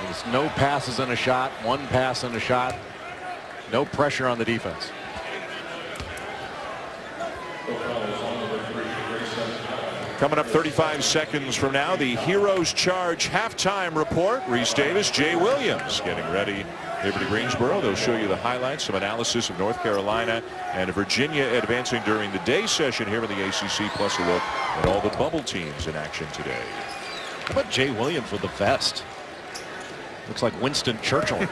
There's no passes and a shot, one pass and a shot. No pressure on the defense. Coming up 35 seconds from now, the Heroes Charge halftime report. Reese Davis, Jay Williams getting ready here to Greensboro. They'll show you the highlights, some analysis of North Carolina and Virginia advancing during the day session here in the ACC, plus a look at all the bubble teams in action today. How about Jay Williams with the vest? Looks like Winston Churchill.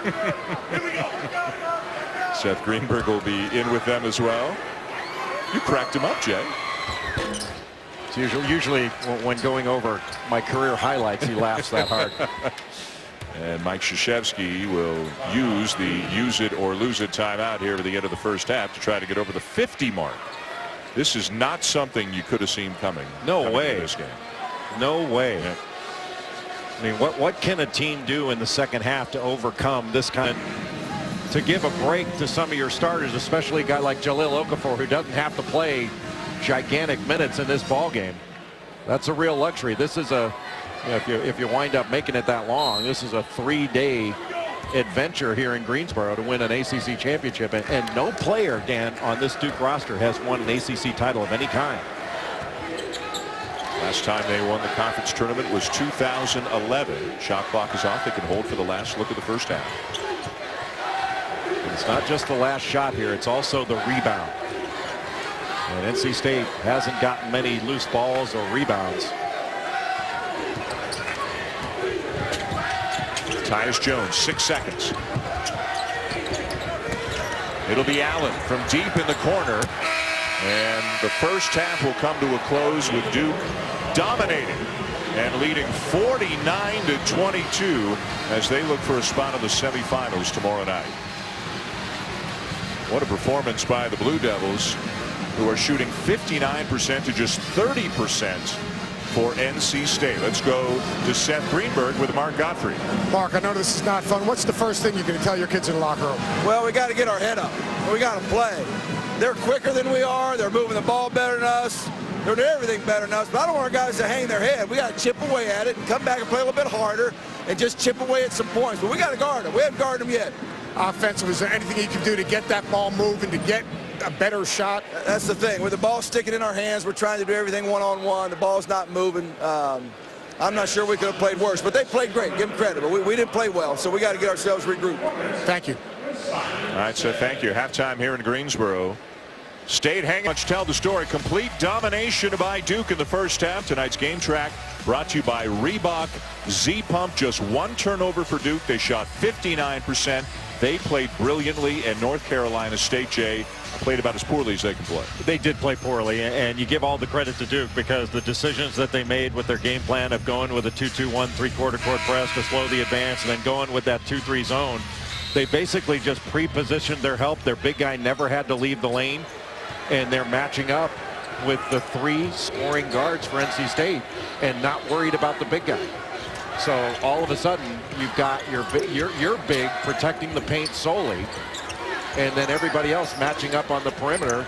Seth Greenberg will be in with them as well. You cracked him up, Jay. Usually when going over my career highlights, he laughs that hard. And Mike Krzyzewski will use the use it or lose it timeout here at the end of the first half to try to get over the 50 mark. This is not something you could have seen coming. No way. This game. No way. Yeah. I mean, what can a team do in the second half to overcome this kind of, to give a break to some of your starters, especially a guy like Jahlil Okafor, who doesn't have to play gigantic minutes in this ball game? That's a real luxury. This is a, if you wind up making it that long, this is a 3-day adventure here in Greensboro to win an ACC championship, and no player, Dan, on this Duke roster has won an ACC title of any kind. Last time they won the conference tournament was 2011. Shot clock is off. They can hold for the last look of the first half. And it's not just the last shot here, it's also the rebound. And NC State hasn't gotten many loose balls or rebounds. Tyus Jones, 6 seconds. It'll be Allen from deep in the corner. And the first half will come to a close with Duke dominating and leading 49-22 as they look for a spot in the semifinals tomorrow night. What a performance by the Blue Devils. who are shooting 59% to just 30% for NC State. Let's go to Seth Greenberg with Mark Godfrey. Mark, I know this is not fun. What's the first thing you're going to tell your kids in the locker room? Well, we got to get our head up. We got to play. They're quicker than we are. They're moving the ball better than us. They're doing everything better than us. But I don't want our guys to hang their head. We got to chip away at it and come back and play a little bit harder and just chip away at some points. But we got to guard them. We haven't guarded them yet. Offensive, is there anything you can do to get that ball moving, to get a better shot? That's the thing. With the ball sticking in our hands, we're trying to do everything one-on-one. The ball's not moving. I'm not sure we could have played worse, but they played great. Give them credit. But we didn't play well, so we got to get ourselves regrouped. Thank you. All right, so thank you. Halftime here in Greensboro. State hanging. Let's tell the story. Complete domination by Duke in the first half. Tonight's game track brought to you by Reebok Z-Pump. Just one turnover for Duke. They shot 59%. They played brilliantly, and North Carolina State, Jay, played about as poorly as they can play. They did play poorly, and you give all the credit to Duke because the decisions that they made with their game plan of going with a 2-2-1 three-quarter court press to slow the advance and then going with that 2-3 zone, they basically just pre-positioned their help. Their big guy never had to leave the lane, and they're matching up with the 3 scoring guards for NC State and not worried about the big guy. So all of a sudden you've got your big protecting the paint solely, and then everybody else matching up on the perimeter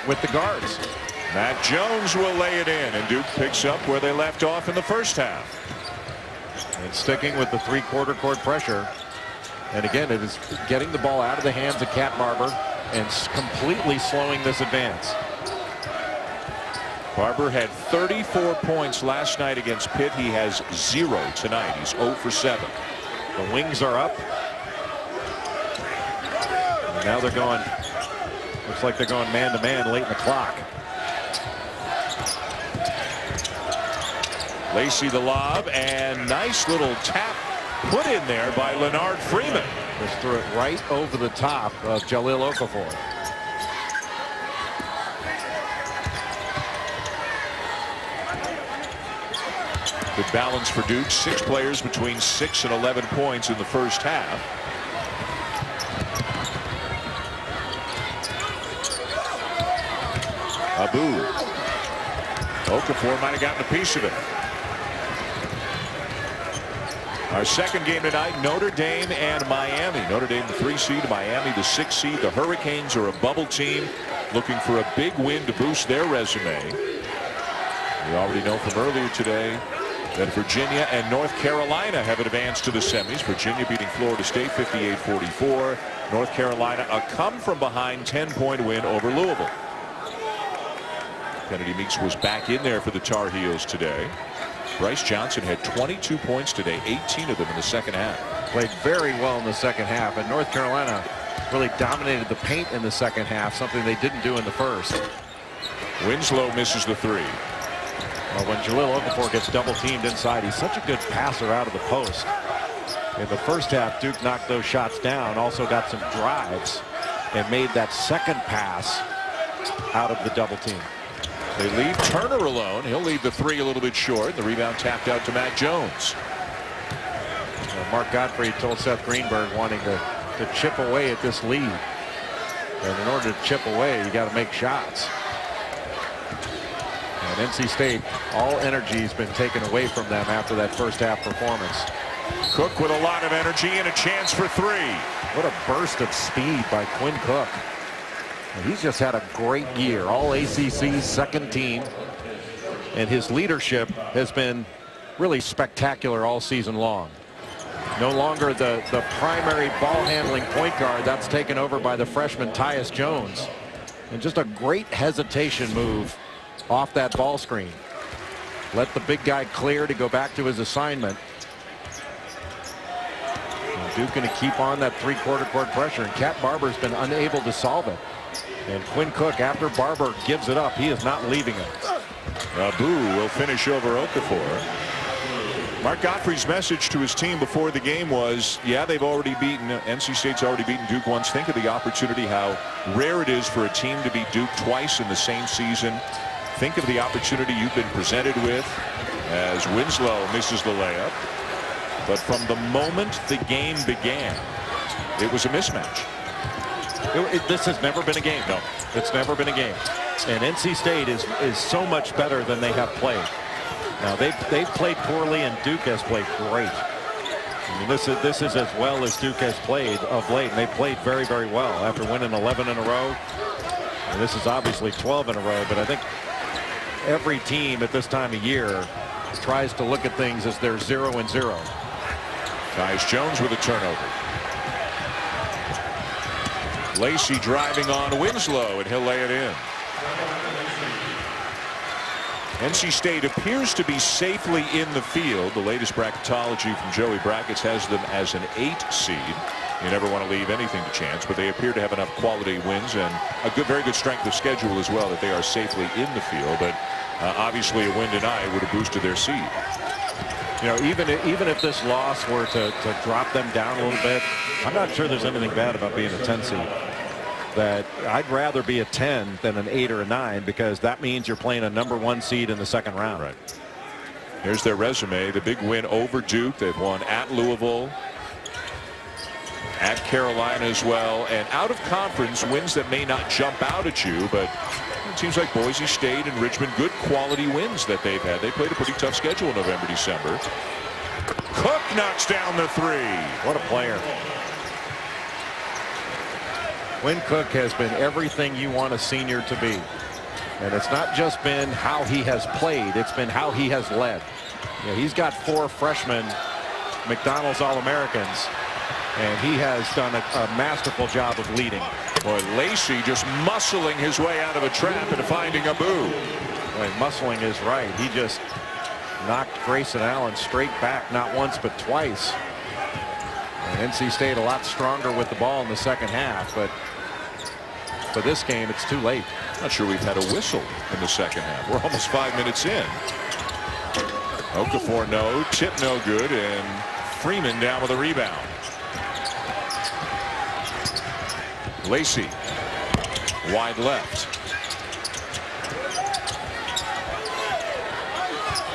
with the guards. Matt Jones will lay it in, and Duke picks up where they left off in the first half. And sticking with the three-quarter court pressure. And again, it is getting the ball out of the hands of Cat Barber and completely slowing this advance. Barber had 34 points last night against Pitt. He has 0 tonight. He's 0 for 7. The wings are up. And now they're going, looks like they're going man-to-man late in the clock. Lacey the lob, and nice little tap put in there by Leonard Freeman. Just threw it right over the top of Jahlil Okafor. Good balance for Duke. 6 players between 6 and 11 points in the first half. Abu. Okafor might have gotten a piece of it. Our second game tonight, Notre Dame and Miami. Notre Dame the 3 seed, Miami the 6 seed. The Hurricanes are a bubble team looking for a big win to boost their resume. We already know from earlier today that Virginia and North Carolina have advanced to the semis. Virginia beating Florida State 58-44. North Carolina a come-from-behind 10-point win over Louisville. Kennedy Meeks was back in there for the Tar Heels today. Bryce Johnson had 22 points today, 18 of them in the second half. Played very well in the second half, and North Carolina really dominated the paint in the second half, something they didn't do in the first. Winslow misses the 3. Well, when Jahlil Okafor gets double teamed inside, he's such a good passer out of the post. In the first half, Duke knocked those shots down, also got some drives, and made that second pass out of the double team. They leave Turner alone. He'll leave the 3 a little bit short. The rebound tapped out to Matt Jones. Mark Godfrey told Seth Greenberg wanting to chip away at this lead. And in order to chip away, you got to make shots. And NC State, all energy has been taken away from them after that first half performance. Cook with a lot of energy and a chance for 3. What a burst of speed by Quinn Cook. And he's just had a great year. All ACC's second team. And his leadership has been really spectacular all season long. No longer the primary ball handling point guard. That's taken over by the freshman Tyus Jones. And just a great hesitation move off that ball screen. Let the big guy clear to go back to his assignment. And Duke going to keep on that three-quarter court pressure, and Cat Barber's been unable to solve it. And Quinn Cook, after Barber gives it up, he is not leaving it. Abu will finish over Okafor. Mark Godfrey's message to his team before the game was, yeah, they've already beaten, NC State's already beaten Duke once. Think of the opportunity, how rare it is for a team to beat Duke twice in the same season. Think of the opportunity you've been presented with as Winslow misses the layup. But from the moment the game began, it was a mismatch. This has never been a game. No, it's never been a game. And NC State is so much better than they have played. Now they've played poorly, and Duke has played great. I mean, this is as well as Duke has played of late, and they played very, very well after winning 11 in a row. And this is obviously 12 in a row, but I think every team at this time of year tries to look at things as they're 0-0. Tyus Jones with a turnover. Lacey driving on Winslow, and he'll lay it in. NC State appears to be safely in the field. The latest bracketology from Joey Brackets has them as an 8 seed. You never want to leave anything to chance, but they appear to have enough quality wins and a very good strength of schedule as well that they are safely in the field. But obviously a win tonight would have boosted their seed. You know, even if this loss were to drop them down a little bit, I'm not sure there's anything bad about being a 10 seed. That I'd rather be a 10 than an 8 or a 9, because that means you're playing a #1 seed in the second round. Right. Here's their resume. The big win over Duke. They've won at Louisville, at Carolina as well, and out of conference wins that may not jump out at you, but it seems like Boise State and Richmond, good quality wins that they've had. They played a pretty tough schedule in November, December. Cook knocks down the 3. What a player. Quinn Cook has been everything you want a senior to be. And it's not just been how he has played, it's been how he has led. You know, he's got 4 freshmen McDonald's All-Americans, and he has done a masterful job of leading. Boy, Lacey just muscling his way out of a trap and finding a boo. Boy, muscling is right. He just knocked Grayson Allen straight back, not once but twice. And NC State a lot stronger with the ball in the second half, but for this game it's too late. Not sure we've had a whistle in the second half. We're almost 5 minutes in. Okafor no, tip no good, and Freeman down with a rebound. Lacey wide left.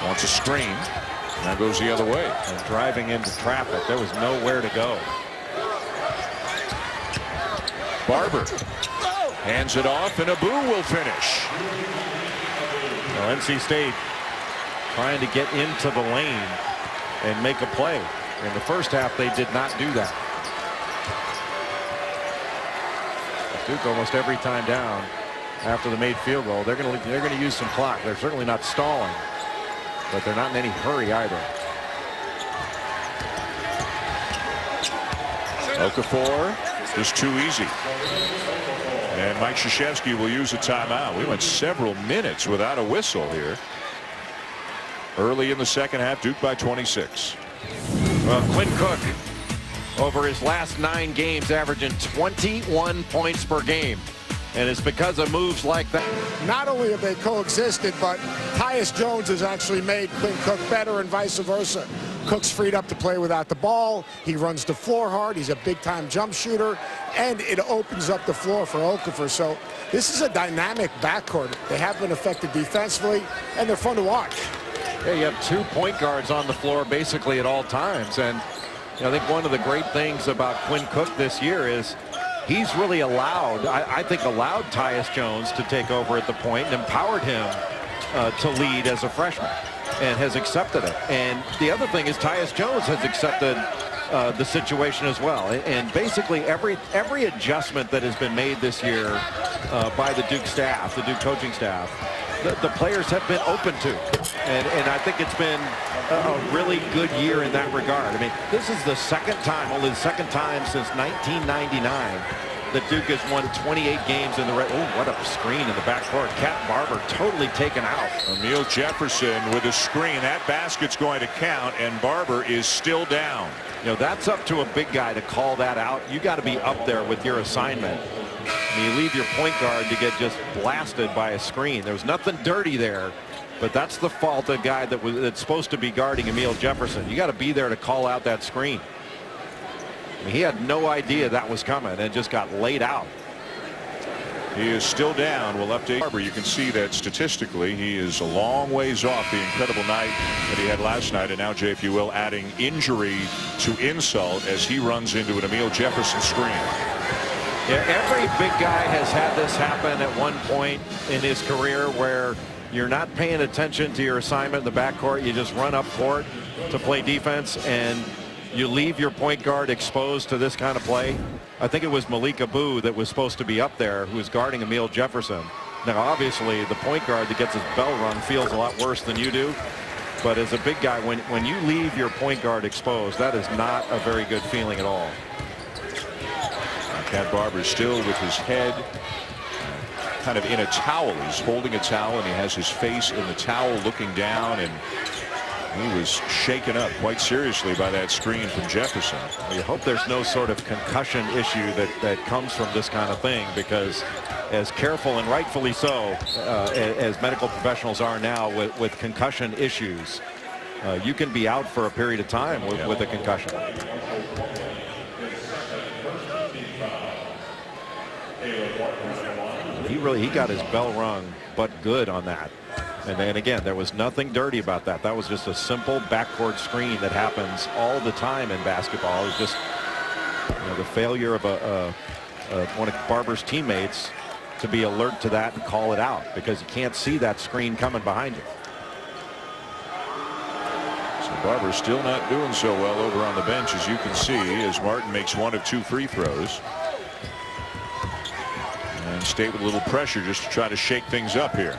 Wants a screen. Now goes the other way. And driving into traffic, there was nowhere to go. Barber hands it off, and Abu will finish. Well, NC State trying to get into the lane and make a play. In the first half, they did not do that. Duke almost every time down after the made field goal, they're going to use some clock. They're certainly not stalling, but they're not in any hurry either. Okafor just too easy. And Mike Krzyzewski will use a timeout. We went several minutes without a whistle here. Early in the second half, Duke by 26. Well, Quinn Cook over his last 9 games averaging 21 points per game. And it's because of moves like that. Not only have they coexisted, but Tyus Jones has actually made Quinn Cook better and vice versa. Cook's freed up to play without the ball. He runs the floor hard. He's a big-time jump shooter, and it opens up the floor for Okafor. So this is a dynamic backcourt. They have been effective defensively, and they're fun to watch. Yeah, you have 2 point guards on the floor basically at all times. And I think one of the great things about Quinn Cook this year is he's really allowed, I think allowed Tyus Jones to take over at the point and empowered him to lead as a freshman, and has accepted it. And the other thing is Tyus Jones has accepted the situation as well. And basically every adjustment that has been made this year by the Duke staff, the Duke coaching staff, the players have been open to. And I think it's been a really good year in that regard. I mean, this is the second time, only the second time since 1999 that Duke has won 28 games in the red. Oh, what a screen in the backcourt. Cat Barber totally taken out. Emil Jefferson with a screen. That basket's going to count, and Barber is still down. You know, that's up to a big guy to call that out. You got to be up there with your assignment. I mean, you leave your point guard to get just blasted by a screen. There was nothing dirty there, but that's the fault of the guy that's supposed to be guarding Emil Jefferson. You got to be there to call out that screen. I mean, he had no idea that was coming and just got laid out. He is still down. We'll update Barber. You can see that statistically he is a long ways off the incredible night that he had last night. And now, Jay, if you will, adding injury to insult as he runs into an Emil Jefferson screen. Yeah, every big guy has had this happen at one point in his career where you're not paying attention to your assignment in the backcourt. You just run up court to play defense, and you leave your point guard exposed to this kind of play. I think it was Malik Abu that was supposed to be up there, who was guarding Emil Jefferson. Now, obviously, the point guard that gets his bell rung feels a lot worse than you do. But as a big guy, when you leave your point guard exposed, that is not a very good feeling at all. Cat Barber still with his head kind of in a towel. He's holding a towel, and he has his face in the towel looking down, and he was shaken up quite seriously by that screen from Jefferson. Well, you hope there's no sort of concussion issue that comes from this kind of thing, because as careful, and rightfully so, as medical professionals are now with concussion issues, you can be out for a period of time with a concussion. He got his bell rung, but good on that. And then again, there was nothing dirty about that. That was just a simple backcourt screen that happens all the time in basketball. It's just, you know, the failure of one of Barber's teammates to be alert to that and call it out, because you can't see that screen coming behind you. So Barber's still not doing so well over on the bench, as you can see, as Martin makes 1 of 2 free throws. And State with a little pressure just to try to shake things up here.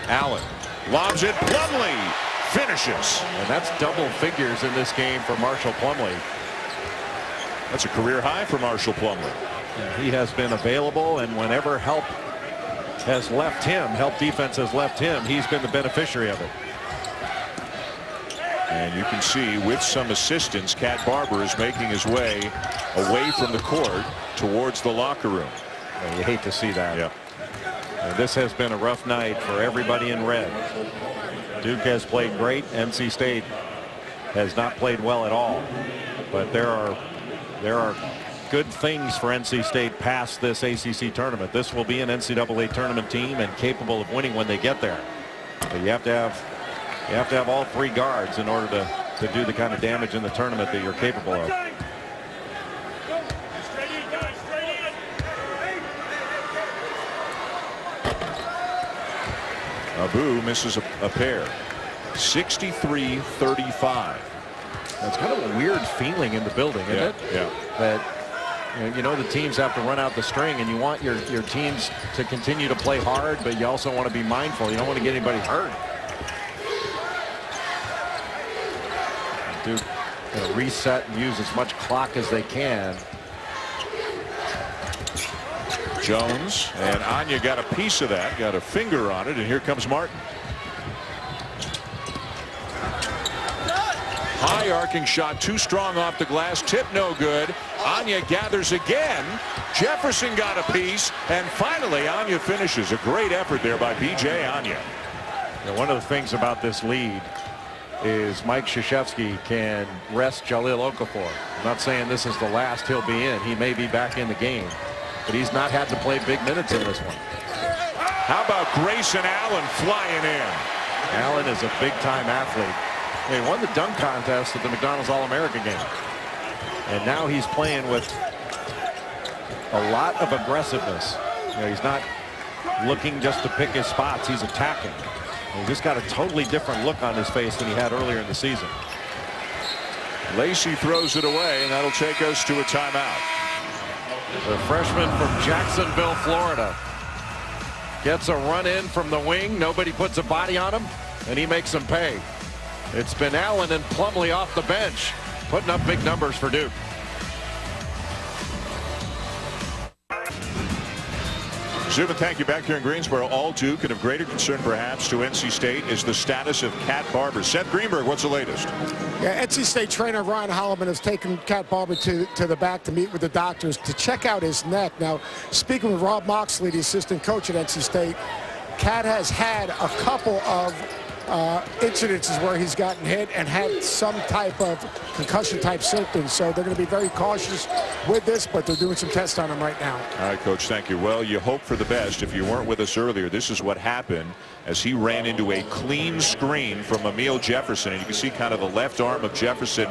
Allen lobs it. Plumlee finishes. And that's double figures in this game for Marshall Plumlee. That's a career high for Marshall Plumlee. And he has been available, and whenever help has left him, help defense has left him, he's been the beneficiary of it. And you can see with some assistance, Cat Barber is making his way away from the court towards the locker room. And you hate to see that. Yep. And this has been a rough night for everybody in red. Duke has played great. NC State has not played well at all. But there are good things for NC State past this ACC tournament. This will be an NCAA tournament team and capable of winning when they get there. But you have to have all 3 guards in order to do the kind of damage in the tournament that you're capable of. Abu misses a pair. 63-35. It's kind of a weird feeling in the building, isn't it? Yeah. That you know the teams have to run out the string, and you want your teams to continue to play hard, but you also want to be mindful. You don't want to get anybody hurt. Duke reset and use as much clock as they can. Jones and Anya got a piece of that, got a finger on it, and here comes Martin. High arcing shot, too strong off the glass, tip no good. Anya gathers again. Jefferson got a piece, and finally Anya finishes. A great effort there by B.J. Anya. You know, one of the things about this lead is Mike Krzyzewski can rest Jahlil Okafor. I'm not saying this is the last he'll be in. He may be back in the game, but he's not had to play big minutes in this one. How about Grayson Allen flying in? Allen is a big-time athlete. He won the dunk contest at the McDonald's All-America game. And now he's playing with a lot of aggressiveness. You know, he's not looking just to pick his spots. He's attacking. He's just got a totally different look on his face than he had earlier in the season. Lacey throws it away, and that'll take us to a timeout. The freshman from Jacksonville, Florida, gets a run in from the wing. Nobody puts a body on him, and he makes them pay. It's been Allen and Plumlee off the bench, putting up big numbers for Duke. Zubin, thank you. Back here in Greensboro, all Duke, and of greater concern perhaps to NC State is the status of Cat Barber. Seth Greenberg, what's the latest? Yeah, NC State trainer Ryan Holloman has taken Cat Barber to the back to meet with the doctors to check out his neck. Now, speaking with Rob Moxley, the assistant coach at NC State, Cat has had a couple of incidences where he's gotten hit and had some type of concussion type symptoms, so they're going to be very cautious with this, but they're doing some tests on him right now. All right, Coach, thank you. Well, you hope for the best. If you weren't with us earlier, this is what happened as he ran into a clean screen from Emil Jefferson, and you can see kind of the left arm of Jefferson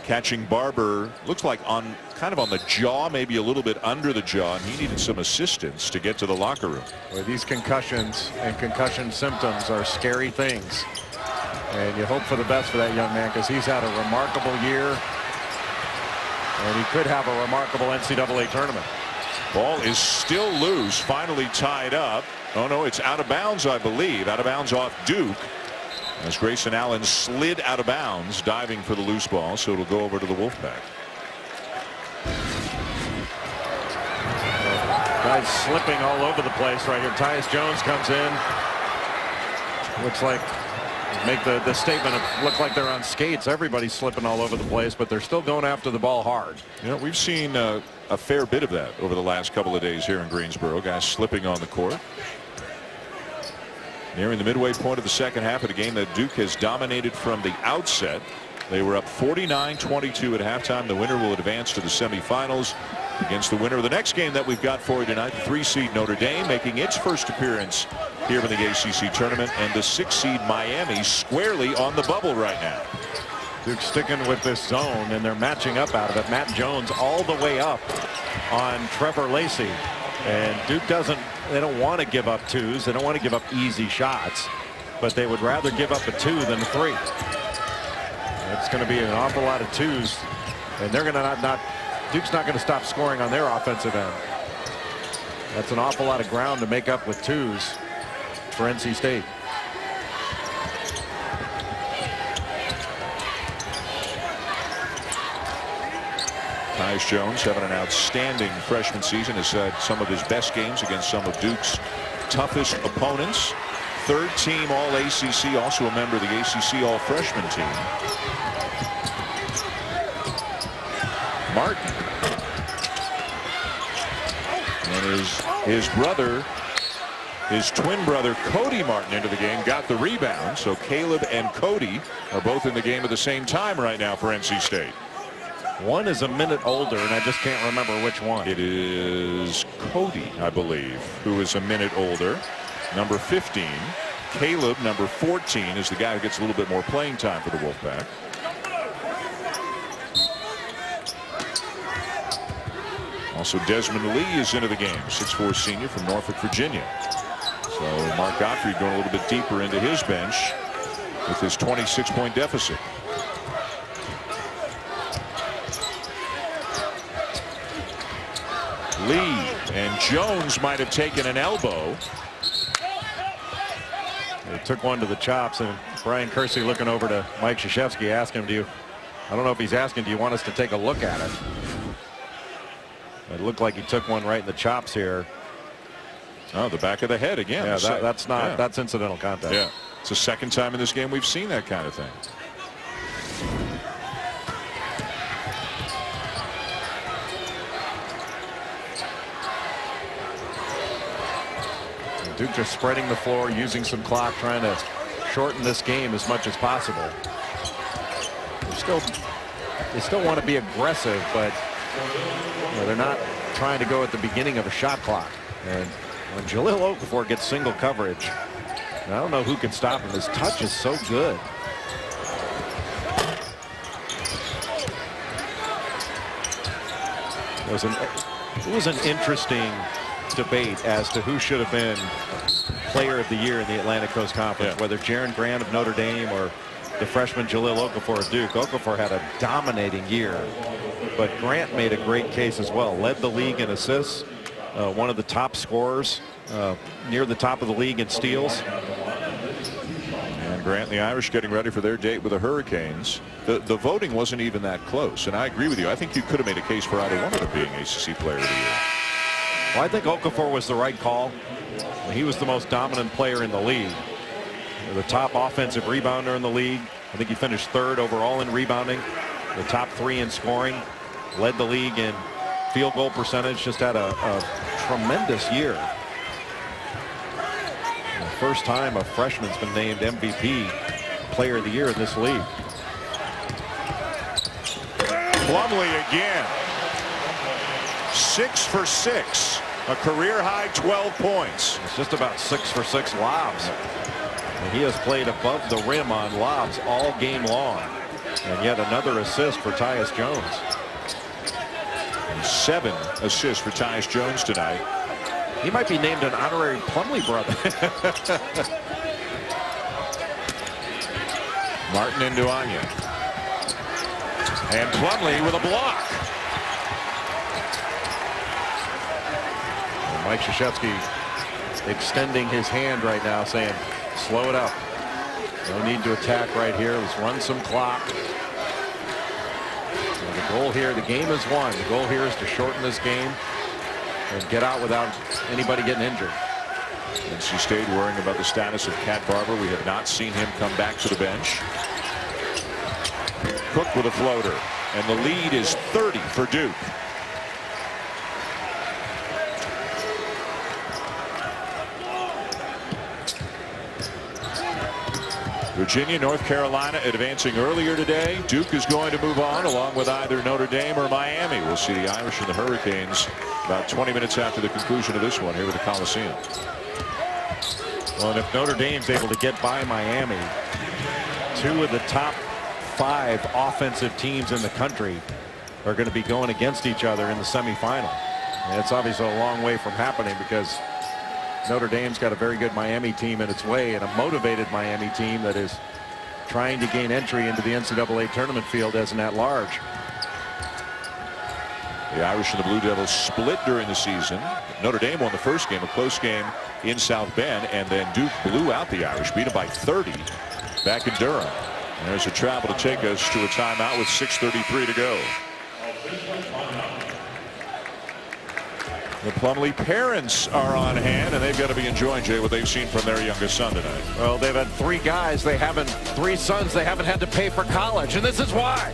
catching Barber, looks like on kind of on the jaw, maybe a little bit under the jaw, and he needed some assistance to get to the locker room. Well, these concussions and concussion symptoms are scary things, and you hope for the best for that young man, because he's had a remarkable year, and he could have a remarkable NCAA tournament. Ball is still loose, finally tied up. Oh no, it's out of bounds, I believe. Out of bounds off Duke, as Grayson Allen slid out of bounds, diving for the loose ball, so it'll go over to the Wolfpack. Guys slipping all over the place right here. Tyus Jones comes in. Looks like, make the statement look like they're on skates. Everybody's slipping all over the place, but they're still going after the ball hard. You know, we've seen a fair bit of that over the last couple of days here in Greensboro. Guys slipping on the court. Nearing the midway point of the second half of a game that Duke has dominated from the outset. They were up 49-22 at halftime. The winner will advance to the semifinals against the winner of the next game that we've got for you tonight. The 3-seed Notre Dame making its first appearance here in the ACC tournament, and the 6-seed Miami squarely on the bubble right now. Duke sticking with this zone, and they're matching up out of it. Matt Jones all the way up on Trevor Lacey, and Duke they don't want to give up twos. They don't want to give up easy shots, but they would rather give up a 2 than a 3. It's going to be an awful lot of twos, and they're going to Duke's not going to stop scoring on their offensive end. That's an awful lot of ground to make up with twos for NC State. Tyus Jones having an outstanding freshman season, has had some of his best games against some of Duke's toughest opponents. Third team All ACC, also a member of the ACC All Freshman team. Martin, and his twin brother Cody Martin into the game, got the rebound. So Caleb and Cody are both in the game at the same time right now for NC State. One is a minute older, and I just can't remember which one. It is Cody, I believe, who is a minute older. Number 15. Caleb, number 14, is the guy who gets a little bit more playing time for the Wolfpack. Also, Desmond Lee is into the game, 6'4" senior from Norfolk, Virginia. So Mark Gottfried going a little bit deeper into his bench with his 26-point deficit. Lee and Jones might have taken an elbow. They took one to the chops, and Brian Kersey looking over to Mike Krzyzewski, asking him, I don't know if he's asking, do you want us to take a look at it? It looked like he took one right in the chops here. Oh, the back of the head again. Yeah, that's incidental contact. Yeah, it's the second time in this game we've seen that kind of thing. Duke just spreading the floor, using some clock, trying to shorten this game as much as possible. They still want to be aggressive, but they're not trying to go at the beginning of a shot clock. And when Jahlil Okafor gets single coverage, I don't know who can stop him. His touch is so good. It was an interesting debate as to who should have been player of the year in the Atlantic Coast Conference, whether Jaren Grant of Notre Dame or the freshman Jahlil Okafor of Duke. Okafor had a dominating year, but Grant made a great case as well. Led the league in assists, one of the top scorers, near the top of the league in steals. And Grant and the Irish getting ready for their date with the Hurricanes. The voting wasn't even that close, and I agree with you. I think you could have made a case for either one of them being ACC Player of the Year. Well, I think Okafor was the right call. He was the most dominant player in the league. The top offensive rebounder in the league. I think he finished third overall in rebounding. The top 3 in scoring. Led the league in field goal percentage. Just had a tremendous year. The first time a freshman's been named MVP Player of the Year in this league. Plumlee again. 6 for 6. A career-high 12 points. It's just about 6 for 6 lobs. And he has played above the rim on lobs all game long. And yet another assist for Tyus Jones. And 7 assists for Tyus Jones tonight. He might be named an honorary Plumlee brother. Martin into Anya. And Plumlee with a block. And Mike Krzyzewski extending his hand right now, saying, slow it up. No need to attack right here. Let's run some clock. And the goal here, the game is won. The goal here is to shorten this game and get out without anybody getting injured. NC State worrying about the status of Cat Barber. We have not seen him come back to the bench. Cook with a floater, and the lead is 30 for Duke. Virginia, North Carolina advancing earlier today. Duke is going to move on along with either Notre Dame or Miami. We'll see the Irish and the Hurricanes about 20 minutes after the conclusion of this one here with the Coliseum. Well, and if Notre Dame's able to get by Miami, 2 of the top 5 offensive teams in the country are going to be going against each other in the semifinal. And it's obviously a long way from happening because Notre Dame's got a very good Miami team in its way and a motivated Miami team that is trying to gain entry into the NCAA tournament field as an at-large. The Irish and the Blue Devils split during the season. Notre Dame won the first game, a close game in South Bend, and then Duke blew out the Irish, beat them by 30 back in Durham. And there's a travel to take us to a timeout with 6:33 to go. The Plumlee parents are on hand, and they've got to be enjoying, Jay, what they've seen from their youngest son tonight. Well, they've had 3 guys. They haven't 3 sons. They haven't had to pay for college, and this is why.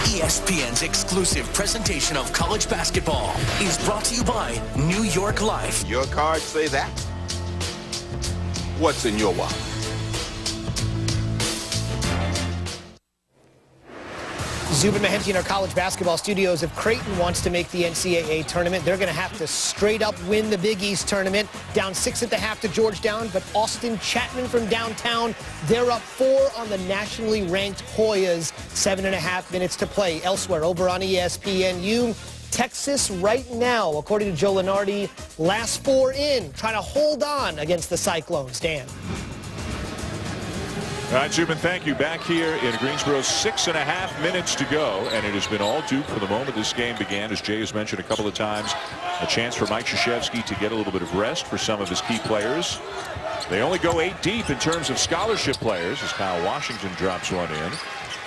ESPN's exclusive presentation of college basketball is brought to you by New York Life. Your cards say that? What's in your wallet? Zubin Mehenti in our college basketball studios. If Creighton wants to make the NCAA tournament, they're going to have to straight up win the Big East tournament. Down 6 at the half to Georgetown, but Austin Chapman from downtown, they're up 4 on the nationally ranked Hoyas. 7.5 minutes to play. Elsewhere over on ESPNU, Texas right now, according to Joe Lenardi, last 4 in, trying to hold on against the Cyclones. Dan. All right, Zubin, thank you. Back here in Greensboro, 6.5 minutes to go, and it has been all Duke from the moment this game began. As Jay has mentioned a couple of times, a chance for Mike Krzyzewski to get a little bit of rest for some of his key players. They only go 8 deep in terms of scholarship players as Kyle Washington drops one in.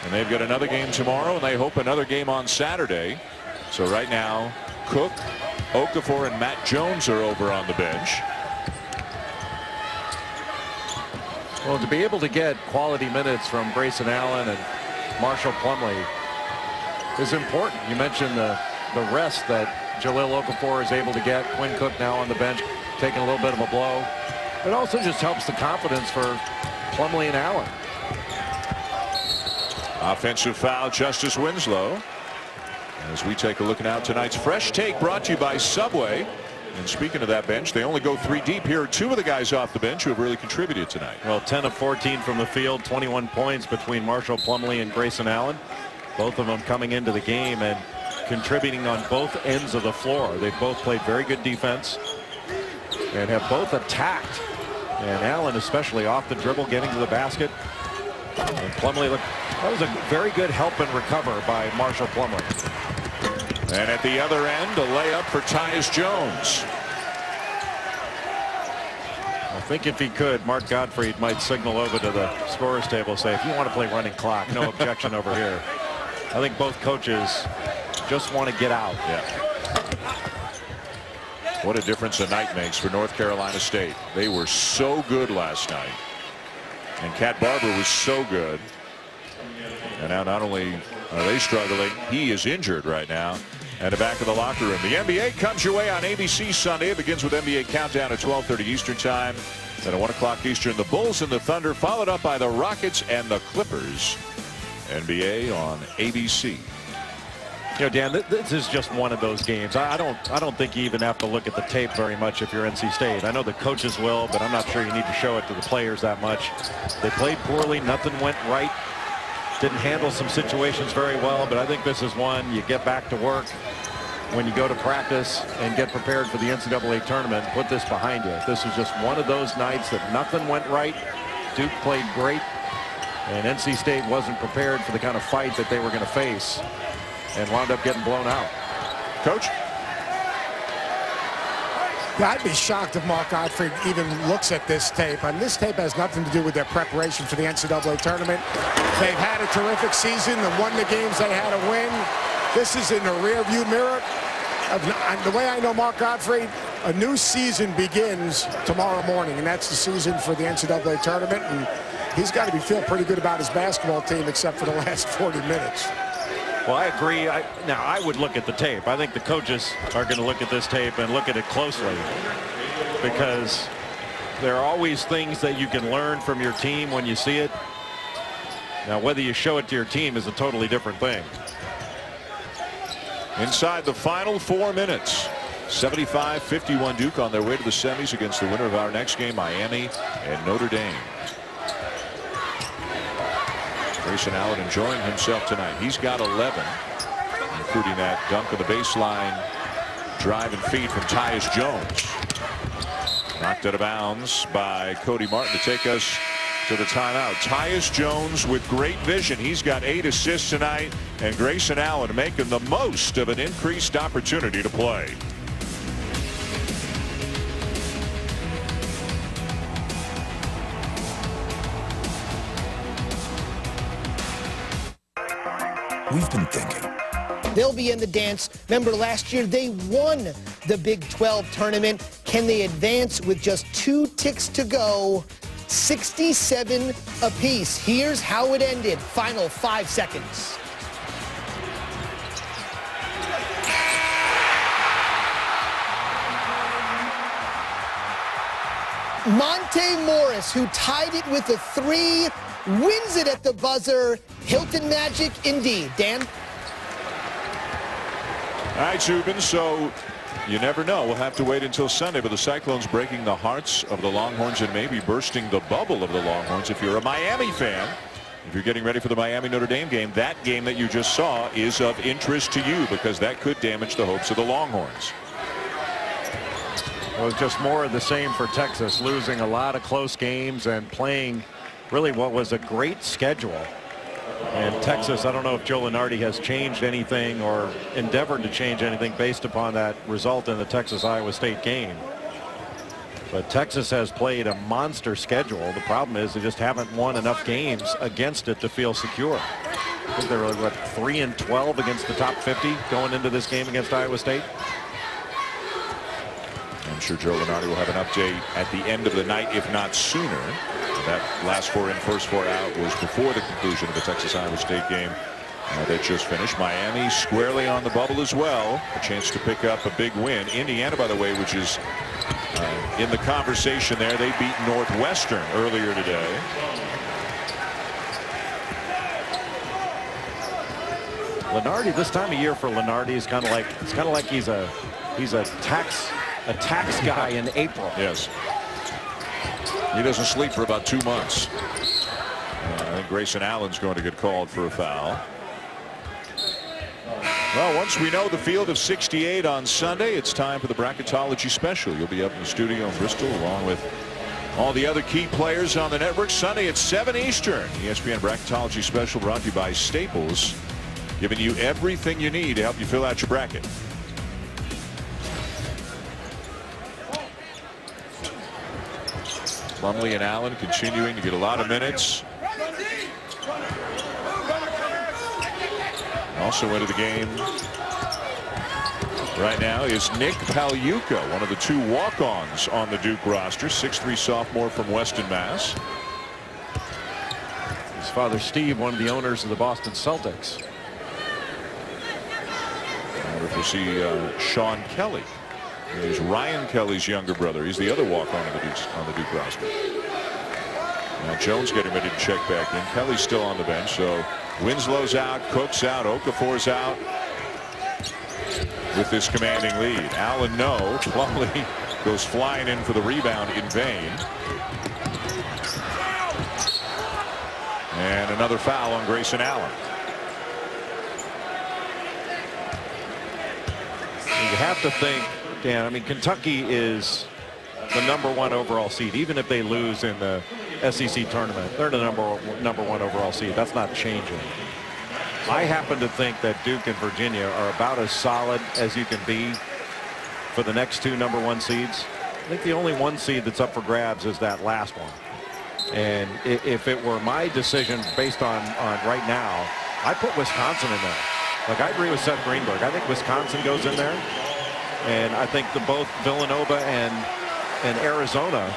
And they've got another game tomorrow, and they hope another game on Saturday. So right now, Cook, Okafor, and Matt Jones are over on the bench. Well, to be able to get quality minutes from Grayson Allen and Marshall Plumlee is important. You mentioned the rest that Jahlil Okafor is able to get. Quinn Cook now on the bench taking a little bit of a blow. It also just helps the confidence for Plumlee and Allen. Offensive foul, Justice Winslow. As we take a look at tonight's Fresh Take brought to you by Subway. And speaking of that bench, they only go 3 deep. Here are 2 of the guys off the bench who have really contributed tonight. Well, 10 of 14 from the field, 21 points between Marshall Plumlee and Grayson Allen. Both of them coming into the game and contributing on both ends of the floor. They've both played very good defense and have both attacked. And Allen especially off the dribble, getting to the basket. And Plumlee, look, that was a very good help and recover by Marshall Plumlee. And at the other end, a layup for Tyus Jones. I think if he could, Mark Gottfried might signal over to the scorer's table, say, if you want to play running clock, no objection over here. I think both coaches just want to get out. Yeah. What a difference a night makes for North Carolina State. They were so good last night. And Cat Barber was so good. And now not only are they struggling, he is injured right now at the back of the locker room. The NBA comes your way on ABC Sunday. It begins with NBA Countdown at 12:30 Eastern Time. Then at 1 o'clock Eastern, the Bulls and the Thunder, followed up by the Rockets and the Clippers. NBA on ABC. You know, Dan, this is just one of those games. I don't think you even have to look at the tape very much if you're NC State. I know the coaches will, but I'm not sure you need to show it to the players that much. They played poorly. Nothing went right. Didn't handle some situations very well, but I think this is one you get back to work when you go to practice and get prepared for the NCAA tournament. Put this behind you. This is just one of those nights that nothing went right. Duke played great, and NC State wasn't prepared for the kind of fight that they were going to face, and wound up getting blown out. Coach? Yeah, I'd be shocked if Mark Gottfried even looks at this tape. And this tape has nothing to do with their preparation for the NCAA tournament. They've had a terrific season and won the games they had to win. This is in the rearview mirror. The way I know Mark Gottfried, a new season begins tomorrow morning, and that's the season for the NCAA tournament. And he's got to be feeling pretty good about his basketball team, except for the last 40 minutes. Well, I agree. Now, I would look at the tape. I think the coaches are going to look at this tape and look at it closely, because there are always things that you can learn from your team when you see it. Now, whether you show it to your team is a totally different thing. Inside the final 4 minutes, 75-51 Duke on their way to the semis against the winner of our next game, Miami and Notre Dame. Grayson Allen enjoying himself tonight. He's got 11, including that dunk of the baseline drive and feed from Tyus Jones. Knocked out of bounds by Cody Martin to take us to the timeout. Tyus Jones with great vision. He's got 8 assists tonight, and Grayson Allen making the most of an increased opportunity to play. We've been thinking. They'll be in the dance. Remember last year they won the Big 12 tournament. Can they advance with just 2 ticks to go? 67 apiece. Here's how it ended. Final 5 seconds. Monte Morris, who tied it with a 3, wins it at the buzzer. Hilton Magic indeed. Dan? All right, Zubin, so you never know. We'll have to wait until Sunday, but the Cyclones breaking the hearts of the Longhorns and maybe bursting the bubble of the Longhorns. If you're a Miami fan, if you're getting ready for the Miami Notre Dame game, that game that you just saw is of interest to you, because that could damage the hopes of the Longhorns. It was just more of the same for Texas, losing a lot of close games and playing really what was a great schedule. And Texas, I don't know if Joe Lunardi has changed anything or endeavored to change anything based upon that result in the Texas-Iowa State game. But Texas has played a monster schedule. The problem is they just haven't won enough games against it to feel secure. I think they were, what, 3-12 against the top 50 going into this game against Iowa State. I'm sure Joe Lunardi will have an update at the end of the night, if not sooner. That last 4 in, first 4 out was before the conclusion of the Texas-Iowa State game that just finished. Miami squarely on the bubble as well. A chance to pick up a big win. Indiana, by the way, which is in the conversation there. They beat Northwestern earlier today. Lunardi, this time of year for Lunardi is kind of like, it's kind of like he's a tax guy in April. Yes. He doesn't sleep for about 2 months. I think Grayson Allen's going to get called for a foul. Well, once we know the field of 68 on Sunday, it's time for the bracketology special. You'll be up in the studio in Bristol along with all the other key players on the network. Sunday at 7 Eastern. ESPN bracketology special brought to you by Staples, giving you everything you need to help you fill out your bracket. Plumlee and Allen continuing to get a lot of minutes. Also into the game right now is Nick Pagliuca, one of the 2 walk-ons on the Duke roster, 6'3" sophomore from Weston, Mass. His father Steve, one of the owners of the Boston Celtics. I wonder if we'll see Sean Kelly. He's Ryan Kelly's younger brother. He's the other walk-on on the Duke roster. Now Jones getting ready to check back in. Kelly's still on the bench, so Winslow's out, Cook's out, Okafor's out. with this commanding lead. Allen, no. Plumlee goes flying in for the rebound in vain. And another foul on Grayson Allen. You have to think, Dan, I mean, Kentucky is the #1 overall seed. Even if they lose in the SEC tournament, they're the number one overall seed. That's not changing. I happen to think that Duke and Virginia are about as solid as you can be for the next two #1 seeds. I think the only one seed that's up for grabs is that last one. And if it were my decision based on right now, I put Wisconsin in there. Like, I agree with Seth Greenberg. I think Wisconsin goes in there. And I think both Villanova and Arizona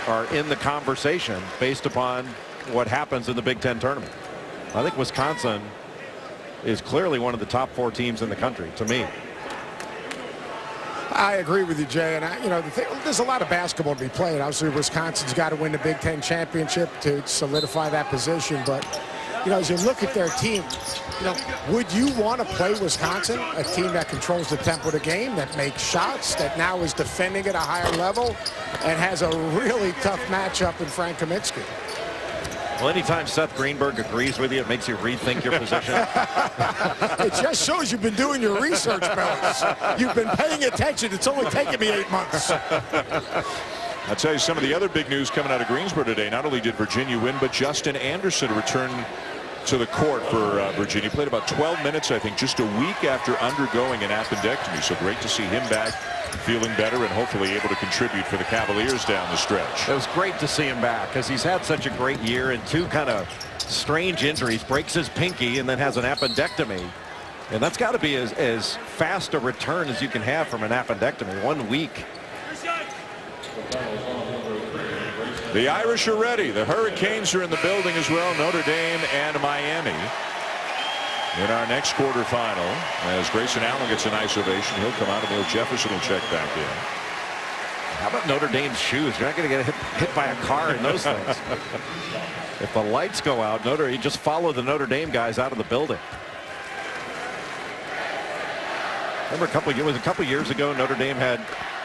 are in the conversation based upon what happens in the Big Ten tournament. I think Wisconsin is clearly one of the top 4 teams in the country, to me. I agree with you, Jay. And there's a lot of basketball to be played. Obviously, Wisconsin's got to win the Big Ten championship to solidify that position. But, as you look at their team, would you want to play Wisconsin, a team that controls the tempo of the game, that makes shots, that now is defending at a higher level, and has a really tough matchup in Frank Kaminsky? Well, anytime Seth Greenberg agrees with you, it makes you rethink your position. It just shows you've been doing your research, fellas. You've been paying attention. It's only taken me 8 months. I'll tell you some of the other big news coming out of Greensboro today. Not only did Virginia win, but Justin Anderson returned to the court for Virginia. Played about 12 minutes, I think, just a week after undergoing an appendectomy. So great to see him back, feeling better, and hopefully able to contribute for the Cavaliers down the stretch. It was great to see him back because he's had such a great year and 2 kind of strange injuries. Breaks his pinky and then has an appendectomy. And that's got to be as fast a return as you can have from an appendectomy. 1 week. The Irish are ready. The Hurricanes are in the building as well. Notre Dame and Miami in our next quarterfinal. As Grayson Allen gets a nice ovation, he'll come out, and Will Jefferson will check back in. How about Notre Dame's shoes? You're not going to get hit by a car in those things. If the lights go out, you just follow the Notre Dame guys out of the building. Remember a couple years ago, Notre Dame had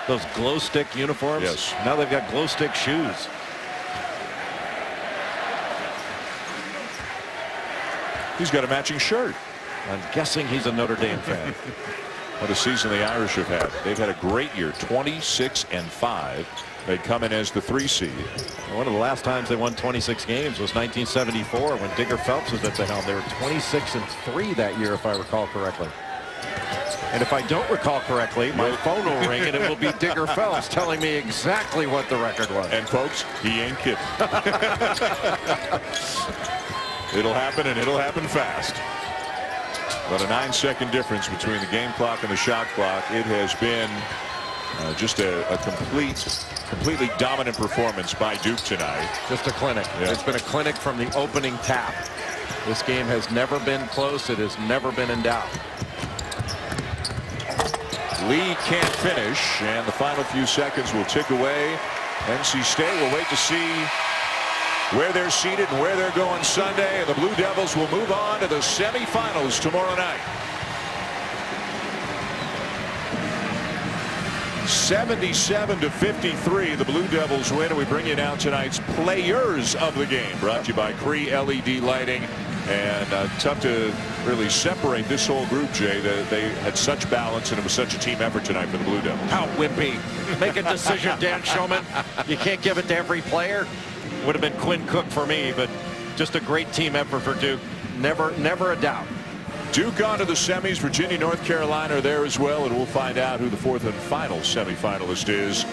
those glow stick uniforms? Yes. Now they've got glow stick shoes. He's got a matching shirt. I'm guessing he's a Notre Dame fan. What a season the Irish have had. They've had a great year, 26-5. They come in as the 3 seed. One of the last times they won 26 games was 1974 when Digger Phelps was at the helm. They were 26-3 that year, if I recall correctly. And if I don't recall correctly, my phone will ring and it will be Digger Phelps telling me exactly what the record was. And folks, he ain't kidding. It'll happen, and it'll happen fast. But a 9-second difference between the game clock and the shot clock. It has been just a completely dominant performance by Duke tonight. Just a clinic. Yeah. It's been a clinic from the opening tap. This game has never been close. It has never been in doubt. Lee can't finish, and the final few seconds will tick away. NC State will wait to see where they're seated and where they're going Sunday. And the Blue Devils will move on to the semifinals tomorrow night. 77-53, the Blue Devils win, and we bring you now tonight's players of the game, brought to you by Cree LED Lighting. And tough to really separate this whole group, Jay. They had such balance, and it was such a team effort tonight for the Blue Devils. How wimpy. Make a decision, Dan Shulman. You can't give it to every player. Would have been Quinn Cook for me, but just a great team effort for Duke. Never a doubt. Duke on to the semis. Virginia, North Carolina are there as well, and we'll find out who the 4th and final semifinalist is